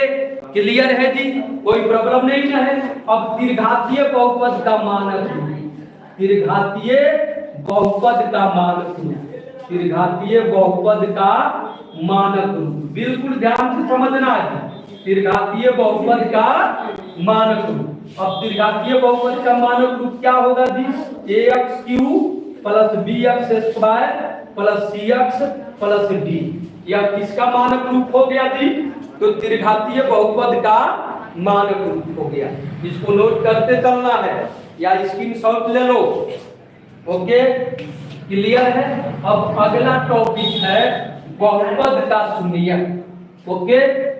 क्लियर है जी? कोई प्रॉब्लम नहीं है। अब त्रिघातीय बहुपद का मानक रूप, त्रिघातीय बहुपद का मानक रूप, त्रिघातीय बहुपद का मानक रूप बिल्कुल ध्यान से समझना है। त्रिघातीय बहुपद का मानक रूप। अब त्रिघातीय बहुपद का मानक रूप क्या होगा जी? ax³ plus bx square plus cx plus d। यह किसका मानक रूप हो गया जी? तो त्रिघातीय बहुपद का मानक रूप हो गया। इसको नोट करते चलना है या स्क्रीनशॉट ले लो। ओके, क्लियर है? अब अगला टॉपिक है बहुपद का शून्यक। ओके,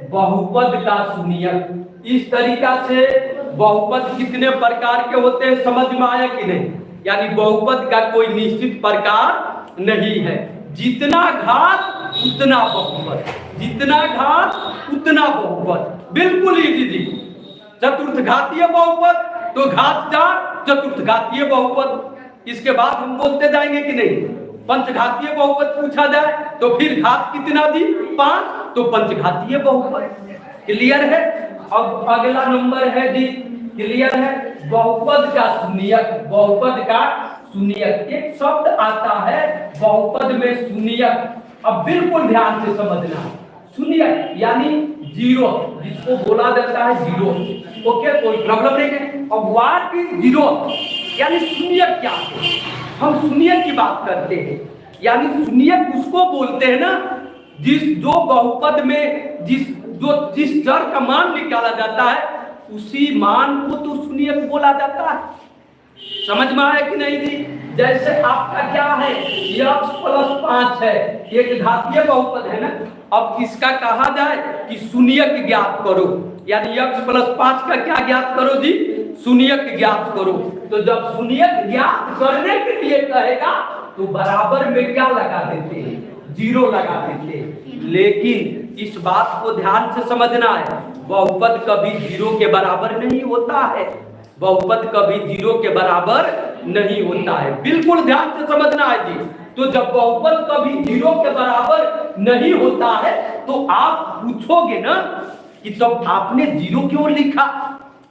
बहुपद का शून्यक। इस तरीका से बहुपद कितने प्रकार के होते हैं समझ में आया कि नहीं? यानी बहुपद का कोई निश्चित प्रकार नहीं है। जितना घात उतना बहुपद, जितना घात उतना बहुपद। बिल्कुल इजी जी। चतुर्थ घातीय बहुपद तो घात 4 चतुर्थ घातीय बहुपद। इसके बाद हम बोलते जाएंगे कि नहीं? पंचघातीय बहुपद पूछा जाए तो फिर घात कितना दी? 5 तो पंचघातीय बहुपद। क्लियर है? अब अगला नंबर है जी, क्लियर है? बहुपद का शून्यक। बहुपद का शून्यक। एक शब्द आता है बहुपद में शून्यक। अब बिल्कुल ध्यान से समझना, शून्यक यानी जीरो, जिसको बोला जाता है जीरो। ओके, कोई प्रॉब्लम नहीं है। अब व्हाट इज जीरो यानी शून्यक क्या है? हम शून्यक की बात करते हैं, यानी शून्यक उसको बोलते हैं ना जो बहुपद में जिस चर का मान निकाला जाता है उसी मान को तो शून्यक बोला जाता है। समझ में आया कि नहीं जी? जैसे आपका क्या है, x प्लस 5 है, एक घातीय बहुपद है ना। अब इसका कहा जाए कि शून्यक ज्ञात करो, यानी x प्लस 5 का क्या ज्ञात करो जी? शून्यक ज्ञात करो। तो जब शून्यक ज्ञात करने के लिए कहेगा तो बराबर में क्या लगा देते हैं? जीरो लगा देते हैं। लेकिन इस बात को ध्यान से समझना है, बहुपद कभी जीरो के बराबर नहीं होता है। बहुपद कभी जीरो के बराबर नहीं होता है, बिल्कुल ध्यान से समझना है जी। तो जब बहुपद कभी जीरो के बराबर नहीं होता है तो आप पूछोगे ना कि तब आपने जीरो क्यों लिखा?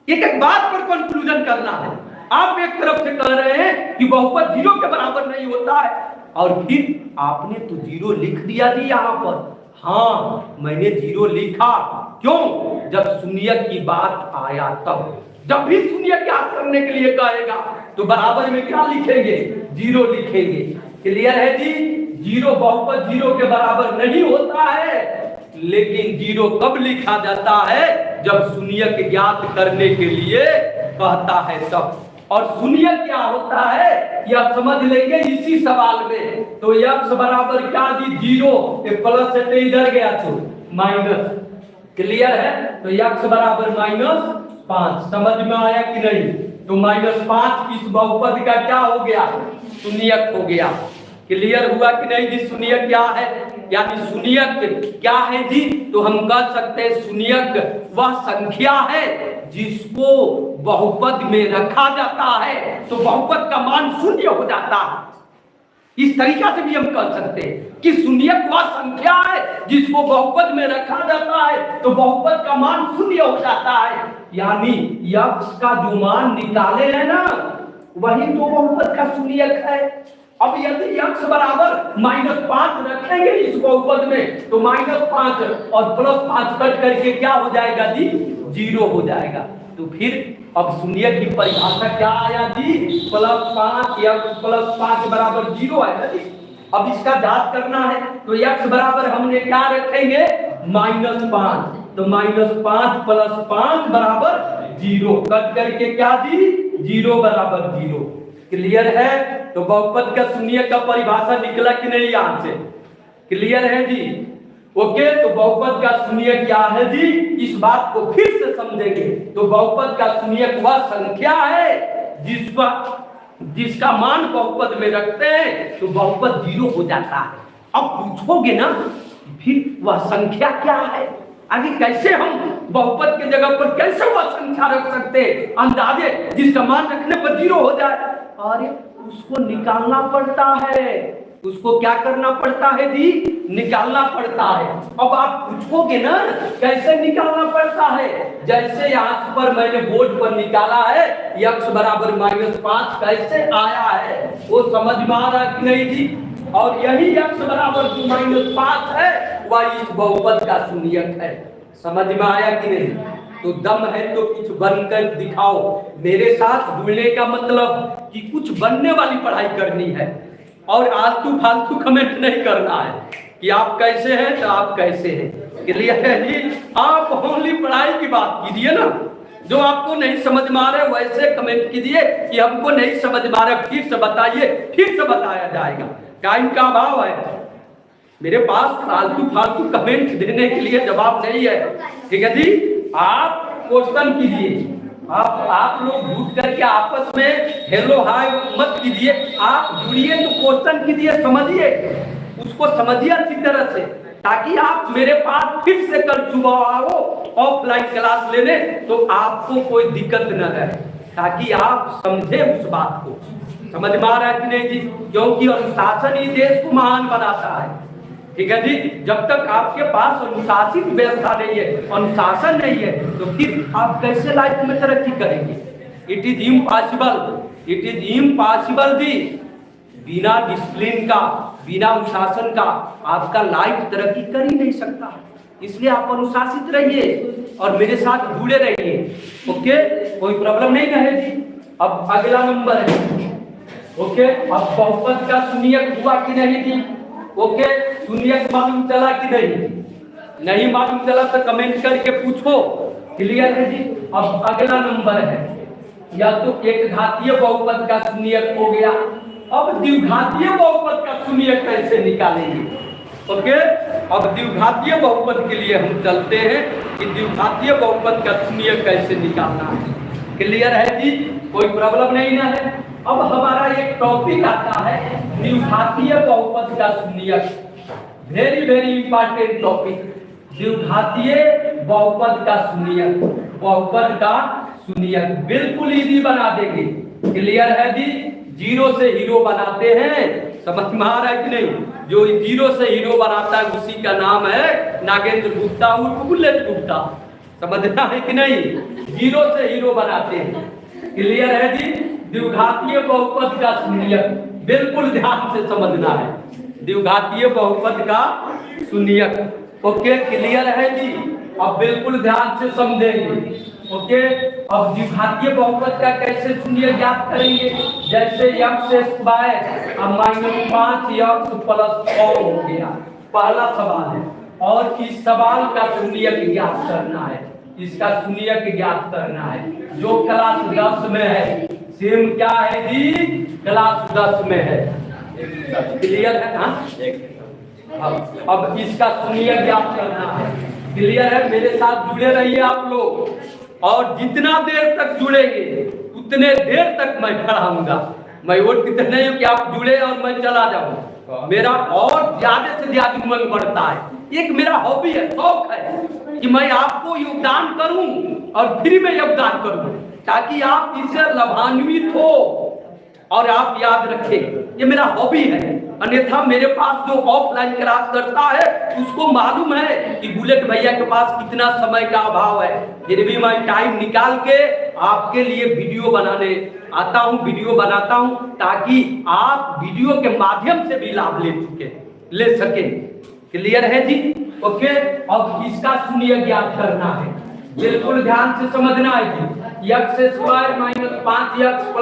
एक बात पर कंक्लूजन करना है। आप एक तरफ से कह रहे हैं कि बहुपद जीरो के बराबर नहीं होता है और फिर आपने तो जीरो लिख दिया जी यहाँ पर। हाँ, मैंने जीरो लिखा। क्यों? जब शून्यक की बात आया तब। जब भी शून्य ज्ञात करने के लिए कहेगा तो बराबर में क्या लिखेंगे? जीरो लिखेंगे। क्लियर है जी? जीरो, बहुपद जीरो के बराबर नहीं होता है, लेकिन जीरो कब लिखा जाता है? जब शून्यक ज्ञात करने के लिए कहता है तब। और शून्यक क्या होता है यह समझ लेंगे इसी सवाल में। तो x बराबर क्या जी? जीरो। प्लस से इधर गया तो माइनस। क्लियर है? तो x बराबर -5। समझ में आया कि नहीं? तो -5 इस बहुपद का क्या हो गया? शून्यक हो गया। क्लियर हुआ कि नहीं जी? शून्यक क्या है, यानी शून्यक क्या है जी? तो हम कह सकते हैं शून्यक वह संख्या है जिसको बहुपद में रखा जाता है तो बहुपद का मान शून्य हो जाता है। इस तरीका से भी हम कह सकते हैं कि शून्यक वह संख्या है जिसको बहुपद में रखा जाता है तो बहुपद का मान शून्य हो जाता है। यानी x का जो मान निकाले है ना वही तो बहुपद का शून्यक है। अब यदि x बराबर -5 रखेंगे इस बहुपद में तो -5 और +5 कट करके क्या हो जाएगा जी? जीरो हो जाएगा। तो फिर अब शून्यक की परिभाषा क्या आया जी? +5 x + 5 बराबर जीरो आएगा जी। अब इसका जांच करना है तो x बराबर हमने क्या रखेंगे? -5। तो -5 + 5 बराबर जीरो। कट करके क्या जी? जीरो बराबर जीरो। क्लियर है? तो बहुपद का शून्यक का परिभाषा निकला कि नहीं यहाँ से? क्लियर है जी? ओके, तो बहुपद का शून्यक क्या है जी? इस बात को फिर से समझेंगे। तो बहुपद का शून्यक वह संख्या है जिसका मान बहुपद में रखते हैं तो बहुपद जीरो हो जाता है। अब पूछोगे ना फिर वह संख्या क्या है? आगे कैसे हम बहुपद के जगह पर कैसे वह संख्या रख सकते हैं अंदाजे जिसका मान रखने पर जीरो हो जाए? अरे उसको निकालना पड़ता है। उसको क्या करना पड़ता है जी? निकालना पड़ता है। अब आप पूछोगे ना कैसे निकालना पड़ता है? जैसे यहाँ पर मैंने बोर्ड पर निकाला है x बराबर -5 कैसे आया है वो समझ में आ रहा कि नहीं जी? और यही x बराबर जो -5 है वह इस बहुपद का शून्यक है। समझ में आया कि नहीं? तो दम है तो कुछ बनकर दिखाओ। मेरे साथ जुड़ने का मतलब कि कुछ बनने वाली पढ़ाई करनी है और आलतू फालतू कमेंट नहीं करना है कि आप कैसे हैं तो आप कैसे हैं। क्लियर है जी? आप ओनली पढ़ाई की बात कीजिए ना। जो आपको नहीं समझ में आ रहा है वैसे कमेंट कीजिए कि हमको नहीं समझ में आ रहा, फिर से बताइए, फिर से बताया जाएगा। टाइम का अभाव है, मेरे पास फालतू कमेंट देने के लिए जवाब नहीं है। ठीक है जी? आप क्वेश्चन कीजिए। आप लोग झूठ करके आपस में हेलो हाय मत कीजिए। आप जुड़िए तो क्वेश्चन कीजिए, समझिए उसको, समझिए अच्छी तरह से, ताकि आप मेरे पास फिर से कल सुबह आओ ऑफलाइन क्लास लेने तो आपको कोई दिक्कत न रहे, ताकि आप समझे उस बात को। समझ में आ रहा है कि नहीं जी? क्योंकि अनुशासन ही देश को महान बनाता है। ठीक है जी? जब तक आपके पास अनुशासित व्यवस्था नहीं है, अनुशासन नहीं है, तो फिर आप कैसे लाइफ में तरक्की करेंगे? It is impossible. It is impossible दी, बिना डिसिप्लिन का, बिना अनुशासन का आपका लाइफ तरक्की कर ही नहीं सकता। इसलिए आप अनुशासित रहिए और मेरे साथ जुड़े रहिए। ओके, कोई प्रॉब्लम नहीं रहेगी। अब अगला नंबर है, ओके, अब बहुपद का शून्यक हुआ कि नहीं थी? ओके, शून्यक मालूम चला कि नहीं? नहीं मालूम चला तो कमेंट करके पूछो। क्लियर है जी? अब अगला नंबर है, या तो एक घातीय बहुपद का शून्यक हो गया। अब द्विघातीय बहुपद का शून्यक कैसे निकालेंगे? ओके, अब द्विघातीय बहुपद के लिए हम चलते हैं कि द्विघातीय बहुपद का शून्यक कैसे निकालना है। क्लियर है जी? कोई प्रॉब्लम नहीं ना है। अब हमारा एक टॉपिक आता है द्विघातीय बहुपद का शून्यक। वेरी वेरी इंपॉर्टेंट टॉपिक, द्विघातीय बहुपद का शून्यक। बहुपद का शून्यक बिल्कुल इजी बना देंगे। क्लियर है जी? जीरो से हीरो बनाते हैं, समझ में आ रहा है कि नहीं? जो जीरो से हीरो बनाता है उसी का नाम है नागेंद्र गुप्ता उर्फ बुलेट गुप्ता। समझना है कि नहीं? जीरो से हीरो बनाते हैं। क्लियर है जी? द्विघातीय बहुपद का शून्यक बिल्कुल ध्यान से समझना है। द्विघातीय बहुपद का शून्यक। ओके, क्लियर है जी? अब बिल्कुल ध्यान से समझेंगे। ओके, अब द्विघातीय बहुपद का कैसे शून्यक ज्ञात करेंगे? जैसे x² अब -5x + 6 हो गया, पहला सवाल है। और इस सवाल का शून्यक ज्ञात करना है, इसका शून्यक ज्ञात करना है जो क्लास 10 में है। सेम क्या है जी? क्लास 10 में है। क्लियर है ना? अब इसका शून्यक ज्ञात करना है। क्लियर है? मेरे साथ जुड़े रहिए आप लोग, और जितना देर तक जुड़ेंगे उतने देर तक मैं पढ़ाऊंगा। मैं वो कितने नहीं हूं कि आप जुड़े और मैं चला जाऊं। मेरा और ज्यादा से ज्यादा मन बढ़ता है। एक मेरा हॉबी है, शौक है कि मैं आपको योगदान करूं और फ्री में योगदान करूं, ताकि आप इससे लाभान्वित हो और आप याद रखें। ये मेरा हॉबी है। अन्यथा मेरे पास जो ऑफलाइन क्लास करता है उसको मालूम है कि बुलेट भैया के पास कितना समय का अभाव है, फिर भी मैं टाइम निकाल के आपके लिए वीडियो बनाने आता हूं, वीडियो बनाता हूं, ताकि आप वीडियो के माध्यम से भी लाभ ले सके। क्लियर है जी? ओके, अब इसका शून्यक ज्ञात करना है। बिल्कुल ध्यान से समझना है जी। x² - 5x +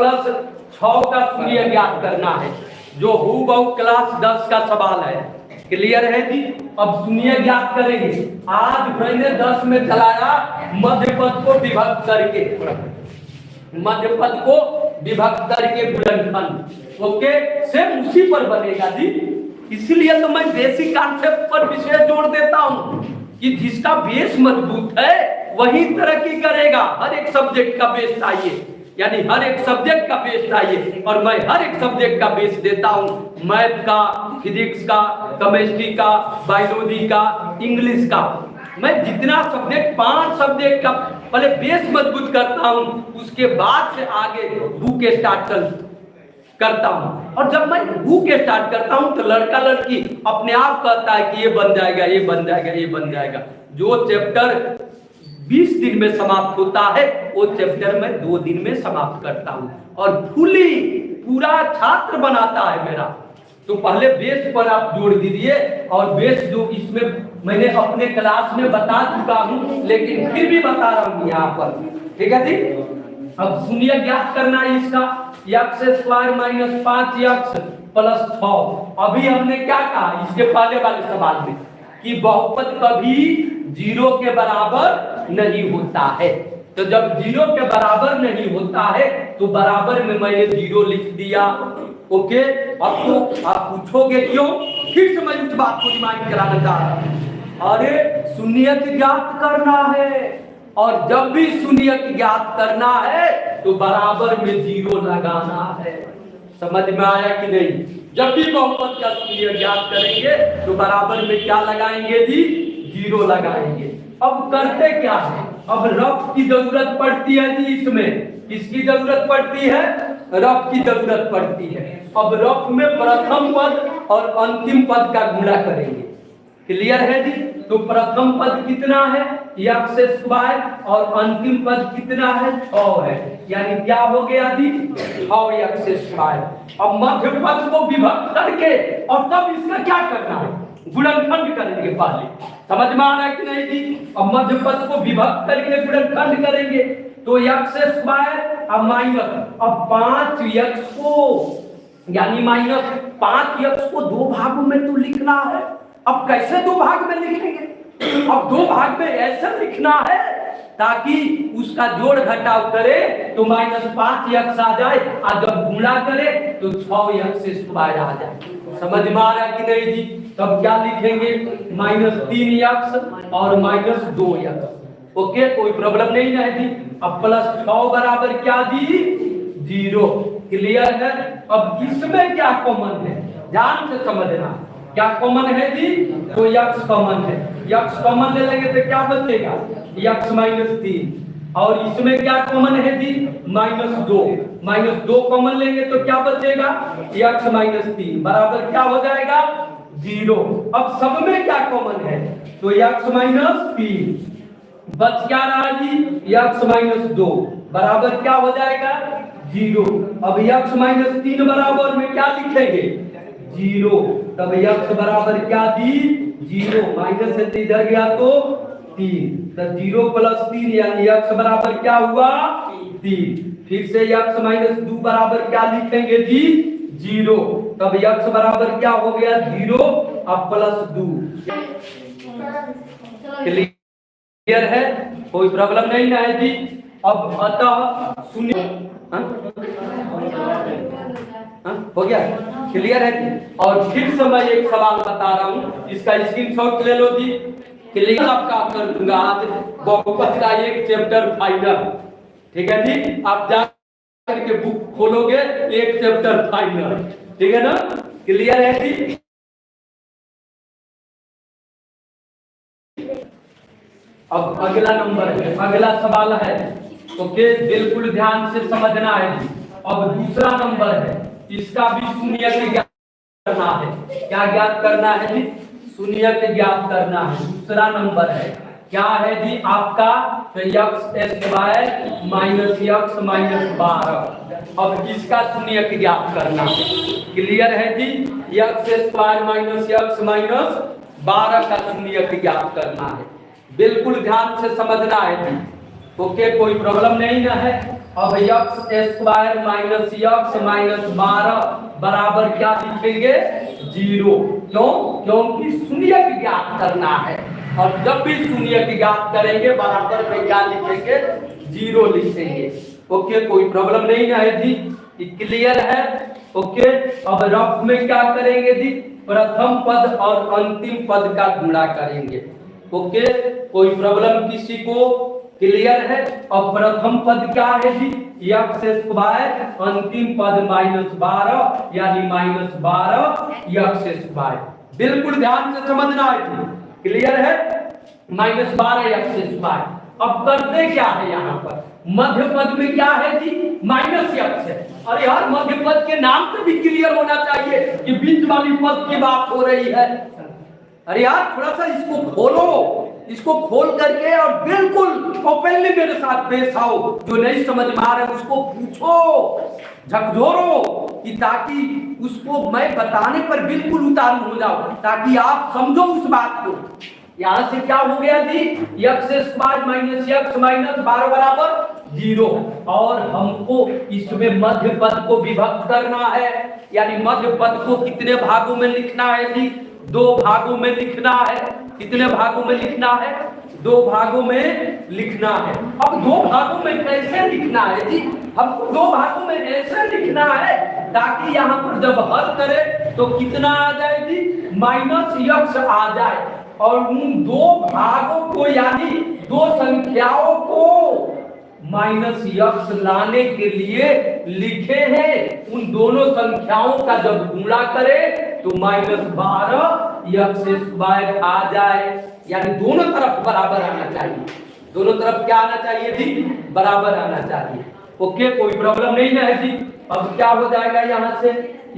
6 का शून्यक ज्ञात करना है, जो हूबहू क्लास 10 का सवाल है। क्लियर है जी? अब शून्यक ज्ञात करेंगे। आज मैंने 10 में चलाया मध्य पद को विभक्त करके, मध्य पद को विभक्त करके गुणनखंड। ओके, सेम उसी पर बनेगा जी। इसलिए तो मैं बेसिक कॉन्सेप्ट पर विशेष जोर देता हूं कि जिसका बेस मजबूत है वही तरक्की करेगा। हर एक सब्जेक्ट का बेस चाहिए, यानी हर एक सब्जेक्ट का बेस चाहिए, और मैं हर एक सब्जेक्ट का बेस देता हूं। मैथ का, फिजिक्स का, केमिस्ट्री का, बायोलॉजी का, इंग्लिश का। मैं जितना सब्जेक्ट, 5 सब्जेक्ट का पहले बेस मजबूत करता हूं, उसके बाद से आगे बुक स्टार्ट करता हूं। और जब मैं बुक स्टार्ट करता हूं तो लड़का लड़की अपने आप कहता है कि ये बन जाएगा, ये बन जाएगा, ये बन जाएगा। जो चैप्टर 20 दिन में समाप्त होता है वो चैप्टर में 2 दिन में समाप्त करता हूं, और फुली पूरा छात्र बनाता है मेरा। तो पहले बेस पर आप जोड़ दीजिए, और बेस जो इसमें मैंने अपने क्लास में बता चुका हूं, लेकिन फिर भी बता रहा हूं यहाँ पर। ठीक है जी? अब शून्यक ज्ञात करना है इसका, x² - 5x + 6। अभी हमने क्या कहा इसके पहले वाले सवाल में कि बहुपद कभी 0 के बराबर नहीं होता है। तो जब 0 के बराबर नहीं होता है तो बराबर में मैंने 0 लिख दिया। ओके, अब तो आप पूछोगे क्यों? फिर से मैं उस बात को रिमाइंड कराना चाह रहा हूं। अरे शून्यक ज्ञात करना है, और जब भी शून्यक ज्ञात करना है तो बराबर में 0 लगाना है। समझ में आया कि नहीं? जब भी बहुपद का शून्यक ज्ञात करेंगे तो बराबर में क्या लगाएंगे जी? 0 लगाएंगे। अब करते क्या है? अब रफ की जरूरत पड़ती है जी। इसमें किसकी जरूरत पड़ती है? रफ की जरूरत पड़ती है। अब रफ में प्रथम पद और अंतिम पद का गुणा करेंगे। क्लियर है जी। तो प्रथम पद कितना है x स्क्वायर और अंतिम पद कितना है 6 है, यानी क्या हो गया जी 6x स्क्वायर। अब मध्य पद को विभक्त करके और तब इसका क्या करना है गुणनखंड करेंगे पहले, समझ में आ रहा है कि नहीं जी। अब मध्य पद को विभक्त करके गुणनखंड करेंगे तो x स्क्वायर अब माइनस अब 5x को यानी माइनस 5x को दो भागों में तो लिखना है। अब कैसे दो भाग में लिखेंगे, अब दो भाग में ऐसे लिखना है ताकि उसका जोड़ घटाव करे तो -5x आ जाए और जब गुणा करे तो 6x स्क्वायर आ जाए। समझ में आ रहा है कि नहीं जी। तब क्या लिखेंगे -3x और -2x। ओके, कोई प्रॉब्लम नहीं है जी। अब +6 बराबर क्या जी 0। क्लियर है। अब इसमें क्या कॉमन है ध्यान से समझना, क्या कॉमन है जी तो x कॉमन है, x कॉमन ले लेंगे तो क्या बचेगा x -3 और इसमें क्या कॉमन है जी -2 कॉमन लेंगे तो क्या बचेगा x -3 बराबर क्या हो जाएगा 0। अब सब में क्या कॉमन है तो x -3 बच क्या रहा जी x -2 बराबर क्या हो जाएगा 0। अब x -3 बराबर में क्या लिखेंगे 0, तब x बराबर क्या दी 0 माइनस से इधर गया तो 3, तब 0 + 3 यानी x बराबर क्या हुआ 3। फिर से x -2 बराबर क्या लिखेंगे जी 0, तब x बराबर क्या हो गया 0 अब +2। क्लियर है, कोई प्रॉब्लम नहीं है जी। अब अतः शून्य हो गया क्लियर है। और फिर से मैं एक सवाल बता रहा हूँ, इसका स्क्रीनशॉट ले लो जी। क्लियर आपका कर दूंगा आज बहुपद का एक चैप्टर फाइनल, ठीक है जी। आप जा करके बुक खोलोगे एक चैप्टर फाइनल, ठीक है ना। क्लियर है जी। अब अगला नंबर है, अगला सवाल है, ओके बिल्कुल ध्यान से समझना है जी। अब दूसरा नंबर है, इसका भी शून्य ज्ञात करना है। क्या ज्ञात करना है जी शून्य ज्ञात करना है। दूसरा नंबर है क्या है जी आपका तो x स्क्वायर -x -12। अब इसका शून्य ज्ञात करना है। क्लियर है जी। x स्क्वायर -x -12 का शून्य ज्ञात करना है। बिल्कुल ध्यान से समझना है जी। ओके, कोई प्रॉब्लम नहीं ना है। अब x स्क्वायर -x -12 बराबर क्या लिखेंगे 0। क्यों? क्योंकि शून्य ज्ञात करना है और जब भी शून्य ज्ञात करेंगे बराबर में क्या लिखेंगे 0 लिखेंगे। ओके, कोई प्रॉब्लम नहीं ना है जी। क्लियर है। ओके, अब रफ में क्या करेंगे जी प्रथम पद और अंतिम पद का गुणा करेंगे। ओके, कोई प्रॉब्लम किसी को? क्लियर है। अब प्रथम पद क्या है जी x स्क्वायर अंतिम पद -12 यानी -12 x स्क्वायर। बिल्कुल ध्यान से समझना है जी। क्लियर है, -12 x स्क्वायर। अब करते क्या है यहाँ पर मध्य पद में क्या है जी -x है। अरे यार मध्य पद के नाम से भी क्लियर होना चाहिए कि बीच वाली पद की बात हो रही है। अरे यार थोड़ा सा इसको खोलो, इसको खोल करके और बिल्कुल ओपनली मेरे साथ पेश आओ। जो नहीं समझ में आ रहा है उसको पूछो, झकझोरो, कि ताकि उसको मैं बताने पर बिल्कुल उतारू हो जाओ, ताकि आप समझो उस बात को। यहाँ से क्या हो गया जी x स्क्वायर -x -12 बराबर 0 और हमको इसमें मध्य पद को विभक्त करना है। यानी मध्य पद को कितने भागों में लिखना है जी 2 भागों में लिखना है। कितने भागों में लिखना है 2 भागों में लिखना है। अब 2 भागों में कैसे लिखना है जी हमको 2 भागों में ऐसे लिखना है ताकि यहाँ पर जब हल करें तो कितना आ जाए जी -x आ जाए और उन 2 भागों को यानी 2 संख्याओं को -x लाने के लिए लिखे हैं। उन दोनों संख्याओं का जब गुणा करें तो -12 x स्क्वायर आ जाए। यानी दोनों तरफ बराबर आना चाहिए। दोनों तरफ क्या आना चाहिए जी बराबर आना चाहिए। ओके, कोई प्रॉब्लम नहीं है जी। अब क्या हो जाएगा यहाँ से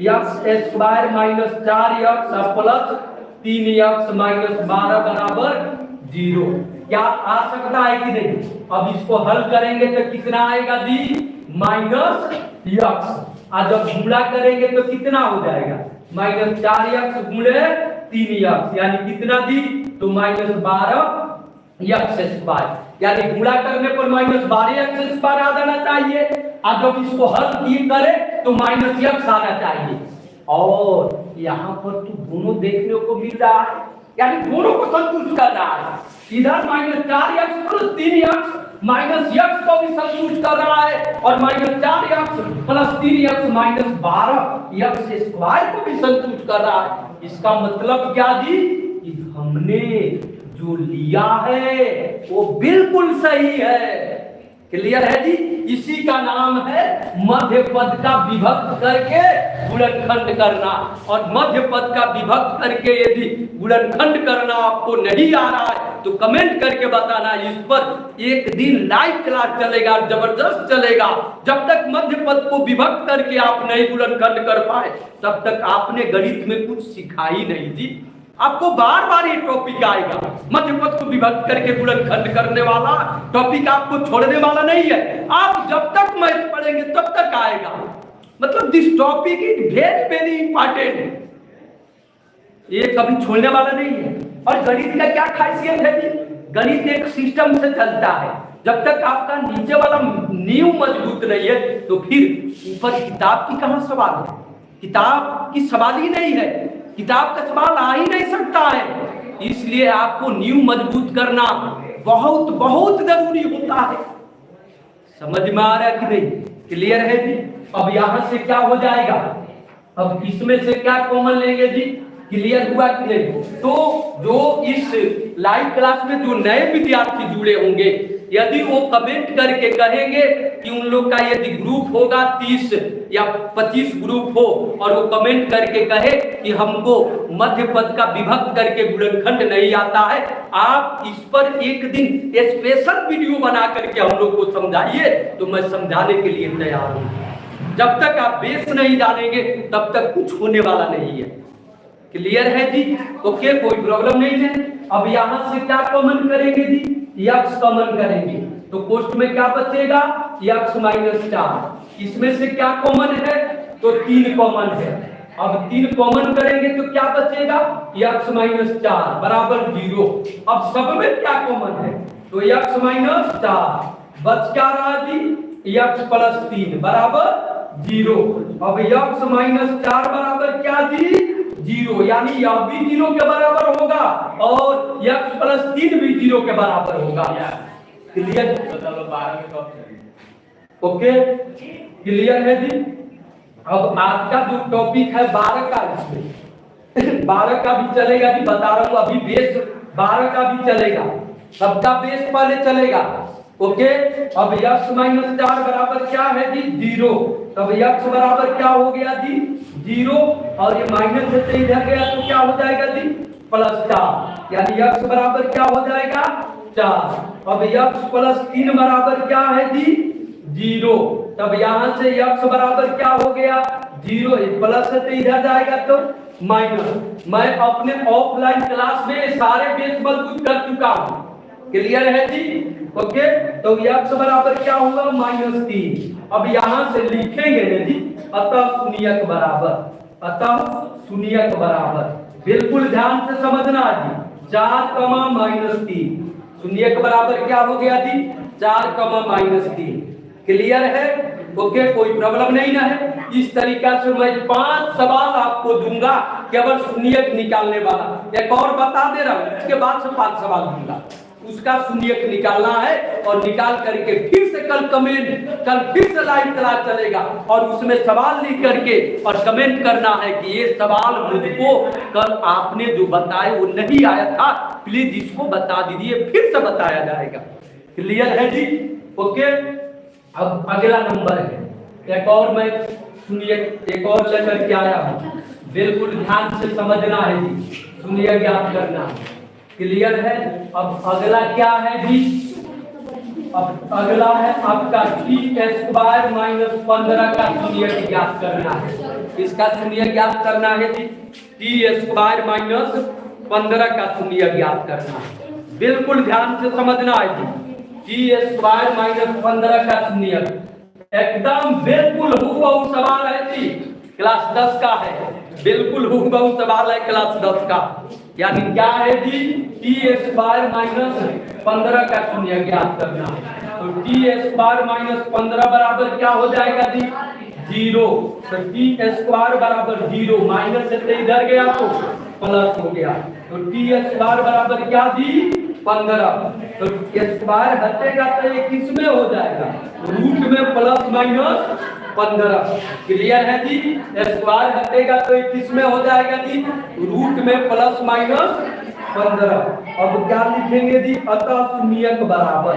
x square -4x 3x minus 12 बराबर 0। क्या आ सकता है कि नहीं? अब इसको हल करेंगे तो कितना आएगा जी? -x। और जब गुणा करेंगे तो कितना हो जाएगा? -4x गुणे 3x यानी कितना जी? तो -12x²। यानी गुणा करने पर -12x² आ जाना चाहिए, और जब इसको हल करें तो -x आना चाहिए। और यहाँ पर तो दोनों देखने को मिल रहा है, यानी दोनों को संतुष्ट कर रहा है। इधर -4x + 3x -x को भी संतुष्ट कर रहा है, और -4x + 3x -12x² को भी संतुष्ट कर रहा है। इसका मतलब क्या जी? कि हमने जो लिया है वो बिल्कुल सही है। क्लियर है जी? इसी का नाम है मध्य पद का विभक्त करके गुणनखंड करना। और मध्य पद का विभक्त करके यदि गुणनखंड करना आपको नहीं आ रहा है तो कमेंट करके बताना। इस पर एक दिन लाइव क्लास चलेगा, जबरदस्त चलेगा। जब तक मध्य पद को विभक्त करके आप नहीं गुणनखंड कर पाए तब तक आपने गणित में कुछ सिखा ही नहीं जी। आपको बार बार ये टॉपिक आएगा, मध्य पद को विभक्त करके गुणनखंड करने वाला टॉपिक आपको छोड़ने वाला नहीं है। आप जब तक मैथ पढ़ेंगे तब तक आएगा। मतलब this topic is very very important, ये कभी छोड़ने वाला नहीं है। और गणित का क्या खासियत है जी? गणित एक सिस्टम से चलता है। जब तक आपका नीचे वाला नींव मजबूत नहीं है तो फिर ऊपर किताब की कहां सवाल है? किताब की सवाल ही नहीं है, किताब का सवाल आ ही नहीं सकता है। इसलिए आपको नींव मजबूत करना बहुत बहुत जरूरी होता है। समझ में आ रहा है कि नहीं? क्लियर है जी? अब यहां से क्या हो जाएगा? अब इसमें से क्या कॉमन लेंगे जी? क्लियर हुआ कि नहीं? तो जो इस लाइव क्लास में जो नए विद्यार्थी जुड़े होंगे, यदि वो कमेंट करके कहेंगे कि उन लोग का यदि ग्रुप होगा 30 या 25 ग्रुप हो, और वो कमेंट करके कहे कि हमको मध्य पद का विभक्त करके गुणनखंड नहीं आता है, आप इस पर एक दिन स्पेशल वीडियो बना करके हम लोग को समझाइए, तो मैं समझाने के लिए तैयार हूँ। जब तक आप बेस नहीं जानेंगे तब तक कुछ होने वाला नहीं है। क्लियर है जी? ओके, कोई प्रॉब्लम नहीं है। अब यहां से क्या कॉमन करेंगे जी? x कॉमन करेंगे तो पोस्ट में क्या बचेगा? x - 4। इसमें से क्या कॉमन है? तो 3 कॉमन है। अब 3 कॉमन करेंगे तो क्या बचेगा? x - 4 बराबर 0। अब सब में क्या कॉमन है? तो x - 4 बच क्या रहा जी? x + 3 बराबर 0। अब x - 4 बराबर क्या जी? 0, यानी यह भी 0 के बराबर होगा और x + 3 भी 0 के बराबर होगा। क्लियर? ओके, क्लियर है जी? अब आज का जो टॉपिक है 12 का, इसमें 12 का भी चलेगा जी, बता रहा हूं। अभी बेस 12 का भी चलेगा, सबका बेस पहले चलेगा। ओके, अब x - 4 बराबर क्या है जी? 0। तब x बराबर क्या हो गया जी? 0, और ये माइनस से इधर गया तो क्या हो जाएगा जी? +4, यानी x बराबर क्या हो जाएगा? 4। अब x + 3 बराबर क्या है जी? 0। तब यहां से x बराबर क्या हो गया? 0, प्लस से इधर जाएगा तो माइनस। मैं अपने ऑफलाइन क्लास में सारे बेस मजबूत कर चुका हूं। क्लियर है जी? ओके, तो x बराबर क्या होगा? -3। अब यहां से लिखेंगे जी, अतः शून्यक बराबर, अतः शून्यक बराबर, बिल्कुल ध्यान से समझना जी। 4, -3 शून्यक बराबर क्या हो गया जी? 4, -3। क्लियर है? ओके, कोई प्रॉब्लम नहीं ना है? इस तरीका से मैं 5 सवाल आपको दूंगा केवल शून्यक निकालने वाला। एक और बता दे रहा हूं, इसके बाद से 5 सवाल दूंगा, उसका शून्यक निकालना है। और निकाल करके फिर से कल फिर से लाइव क्लास चलेगा, और उसमें सवाल लिख करके और कमेंट करना है कि ये सवाल मुझको कल आपने जो बताए वो नहीं आया था, प्लीज इसको बता दीजिए, फिर से बताया जाएगा। क्लियर है जी? ओके, अब अगला नंबर है, एक और मैं शून्यक एक और लेकर के आया हूं, बिल्कुल ध्यान से समझना है जी, शून्यक ज्ञात करना है। क्लियर है? अब अगला क्या है जी? अब अगला है आपका t² - 15 का शून्यक ज्ञात करना है। इसका शून्यक ज्ञात करना है जी, t² - 15 का शून्य ज्ञात करना है। बिल्कुल ध्यान से समझना है जी। टी स्क्वायर माइनस 15 का शून्य एकदम बिल्कुल हूबहू सवाल है जी, क्लास 10 का है। बिल्कुल हूबहू सवाल है क्लास 10 का। यानी क्या है जी, टी स्क्वायर माइनस 15 का शून्य ज्ञात करना है। तो टी स्क्वायर माइनस 15 बराबर क्या हो जाएगा जी, 0। तो टी स्क्वायर बराबर 0, माइनस से इधर गया तो प्लस हो गया। तो टी स्क्वायर बराबर क्या जी, 15। तो स्क्वायर हटेगा तो ये किस में हो जाएगा, रूट में प्लस माइनस 15। क्लियर है जी। स्क्वायर हटेगा तो ये किस में हो जाएगा जी, रूट में प्लस माइनस 15। अब क्या लिखेंगे जी, अतः शून्यक बराबर,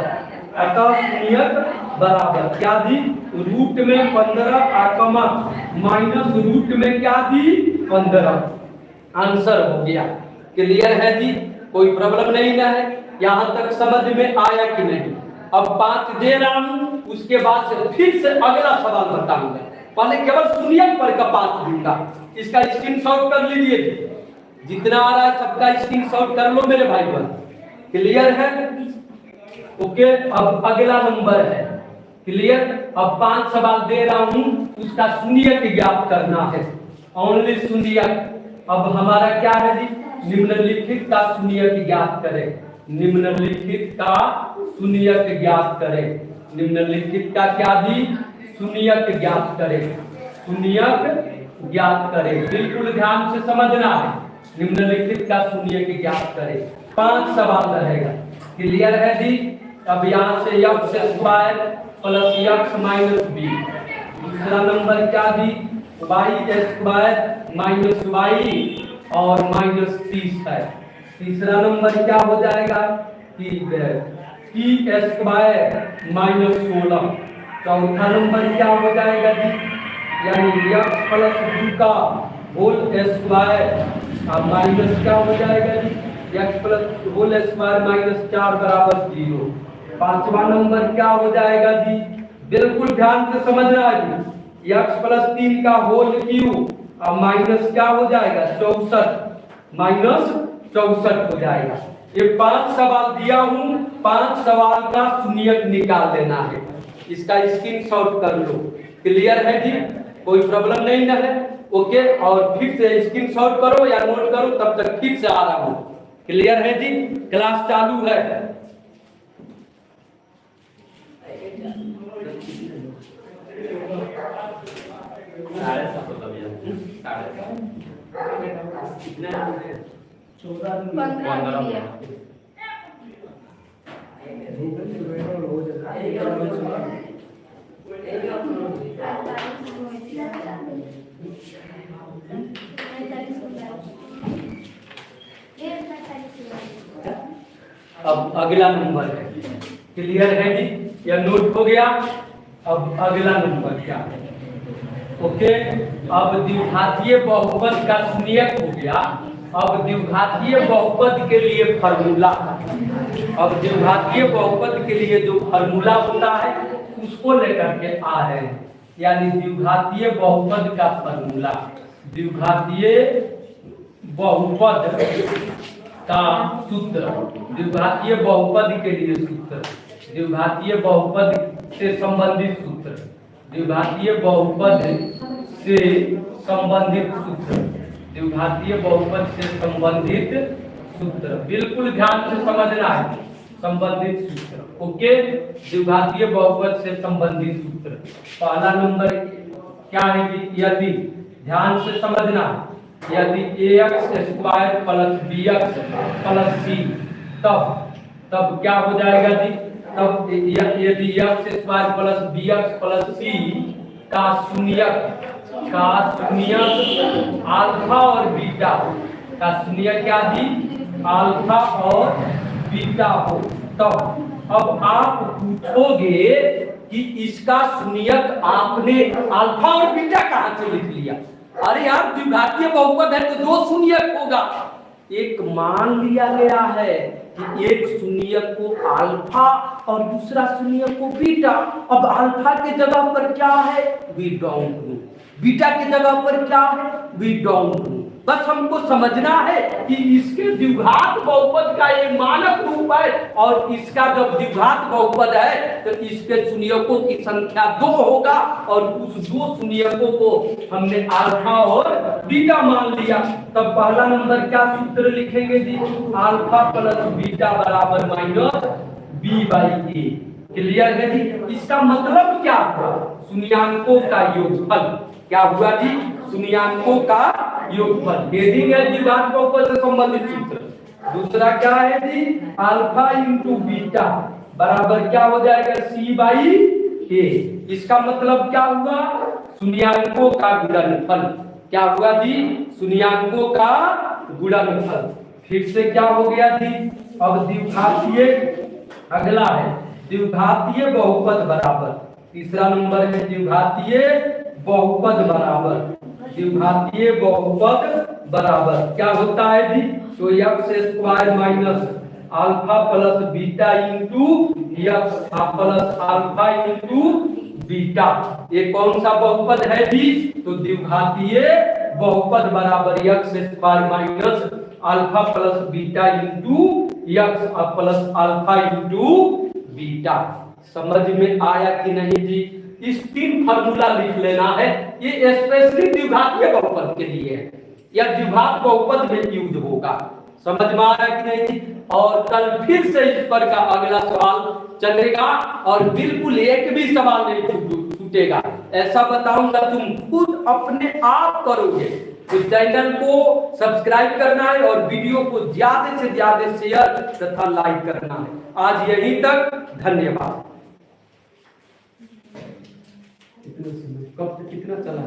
अतः शून्यक बराबर क्या जी, रूट में 15 माइनस रूट में क्या जी, 15। आंसर हो गया। क्लियर है जी, कोई प्रॉब्लम नहीं ना है। यहाँ तक समझ में आया कि नहीं। अब 5 दे रहा हूं, उसके बाद से फिर से अगला सवाल बताऊंगा। पहले केवल शून्यक पर का 5 दूंगा। इसका स्क्रीनशॉट कर लीजिए, जितना आ रहा है सबका स्क्रीनशॉट कर लो मेरे भाई बहन। क्लियर है, ओके। अब अगला नंबर है, क्लियर। अब 5 सवाल दे रहा हूं, उसका शून्यक ज्ञात करना है, ओनली शून्यक। अब हमारा क्या है जी, निम्नलिखित का शून्यक ज्ञात करें। निम्नलिखित का शून्यक ज्ञात करें। निम्नलिखित का क्या जी, शून्यक ज्ञात करें। शून्यक ज्ञात करें, बिल्कुल ध्यान से समझना है। निम्नलिखित का शून्यक ज्ञात करें। 5 सवाल रहेगा। क्लियर है जी। अब यहाँ से x square plus x minus b. दूसरा नंबर क्या जी, y स्क्वायर माइनस y और माइनस 30 है। तीसरा नंबर क्या हो जाएगा, टी स्क्वायर माइनस 16। चौथा नंबर क्या हो जाएगा जी, यानी x प्लस 2 का होल स्क्वायर और माइनस क्या हो जाएगा जी, x plus whole square minus 4 बराबर 0। पांचवा नंबर क्या हो जाएगा जी, बिल्कुल ध्यान से समझना है जी, x प्लस 3 का होल क्यूब और माइनस क्या हो जाएगा 64, माइनस 64 हो जाएगा। ये 5 सवाल दिया हूं, 5 सवाल का शून्यक निकाल लेना है। इसका स्क्रीनशॉट कर लो। क्लियर है जी, कोई प्रॉब्लम नहीं ना है, ओके। और फिर से स्क्रीनशॉट करो या नोट करो, तब तक फिर से आ रहा हूं। क्लियर है जी, क्लास चालू है। अब अगला नंबर है, क्लियर है जी, यह नोट हो गया। अब अगला नंबर क्या है, ओके। अब द्विघातीय बहुपद का शून्यक हो गया। अब द्विघातीय बहुपद के लिए फार्मूला, अब द्विघातीय बहुपद के लिए जो फार्मूला होता है उसको लेकर के आ रहे हैं। यानी द्विघातीय बहुपद का फार्मूला, द्विघातीय बहुपद का सूत्र, द्विघातीय बहुपद के लिए सूत्र, द्विघातीय बहुपद से संबंधित सूत्र, द्विघातीय बहुपद से संबंधित सूत्र, द्विघातीय बहुपद से संबंधित सूत्र, बिल्कुल ध्यान से समझना है। संबंधित सूत्र, ओके। द्विघातीय बहुपद से संबंधित सूत्र, पहला नंबर क्या है कि यदि, ध्यान से समझना, यदि ax square plus bx plus c, तब क्या हो जाएगा जी, तब यदि x square plus bx plus c का शून्यक अल्फा और बीटा का शून्यक क्या जी, अल्फा और बीटा हो, तब अब आप पूछोगे कि इसका शून्यक आपने अल्फा और बीटा कहां से लिख लिया। अरे यार, द्विघातीय बहुपद है तो 2 शून्यक होगा। एक मान लिया गया है कि एक शून्यक को अल्फा और दूसरा शून्यक को बीटा। अब अल्फा के जगह पर क्या है, वी डोंट नो। बीटा की जगह पर क्या है, वी डोंट नो। बस हमको समझना है कि इसके द्विघात बहुपद का ये मानक रूप है और इसका जब द्विघात बहुपद है तो इसके शून्यकों की संख्या 2 होगा और उस 2 शून्यकों को हमने अल्फा और बीटा मान लिया। तब पहला नंबर क्या सूत्र लिखेंगे जी? अल्फा प्लस बीटा बराबर minus b by a. Clear है जी? इसका मतलब क्या हुआ? शून्यांकों का योगफल। क्या हुआ जी? शून्यांकों का योगफल। हेडिंग है द्विघात बहुपद से संबंधित सूत्र। दूसरा क्या है जी? अल्फा इंटू बीटा बराबर क्या हो जाएगा? सी बाई ए। इसका मतलब क्या हुआ? शून्यांकों का गुणनफल। क्या हुआ जी? शून्यांकों का गुणनफल। फिर से क्या हो गया जी? अब द्विघातीय अगला है द्विघातीय बहुपद बराबर। तीसरा नंबर है द्विघातीय बहुपद बराबर। द्विघातीय बहुपद बराबर क्या होता है जी? तो x square minus alpha plus beta into x plus alpha into beta. ये कौन सा बहुपद है जी? तो द्विघातीय बहुपद बराबर x square minus alpha plus beta into x plus alpha into beta. समझ में आया कि नहीं जी? इस 3 फार्मूला लिख लेना है। ये स्पेशली द्विघातीय बहुपद के लिए है या द्विघात बहुपद में यूज होगा। समझ में आया कि नहीं जी? और कल फिर से इस पर का अगला सवाल चलेगा और बिल्कुल एक भी सवाल नहीं छूटेगा। ऐसा बताऊंगा तुम खुद अपने आप करोगे। तो चैनल को सब्सक्राइब करना है और वीडियो को ज्यादा से ज्यादा शेयर तथा लाइक करना है। आज यहीं तक, धन्यवाद। कितना चला?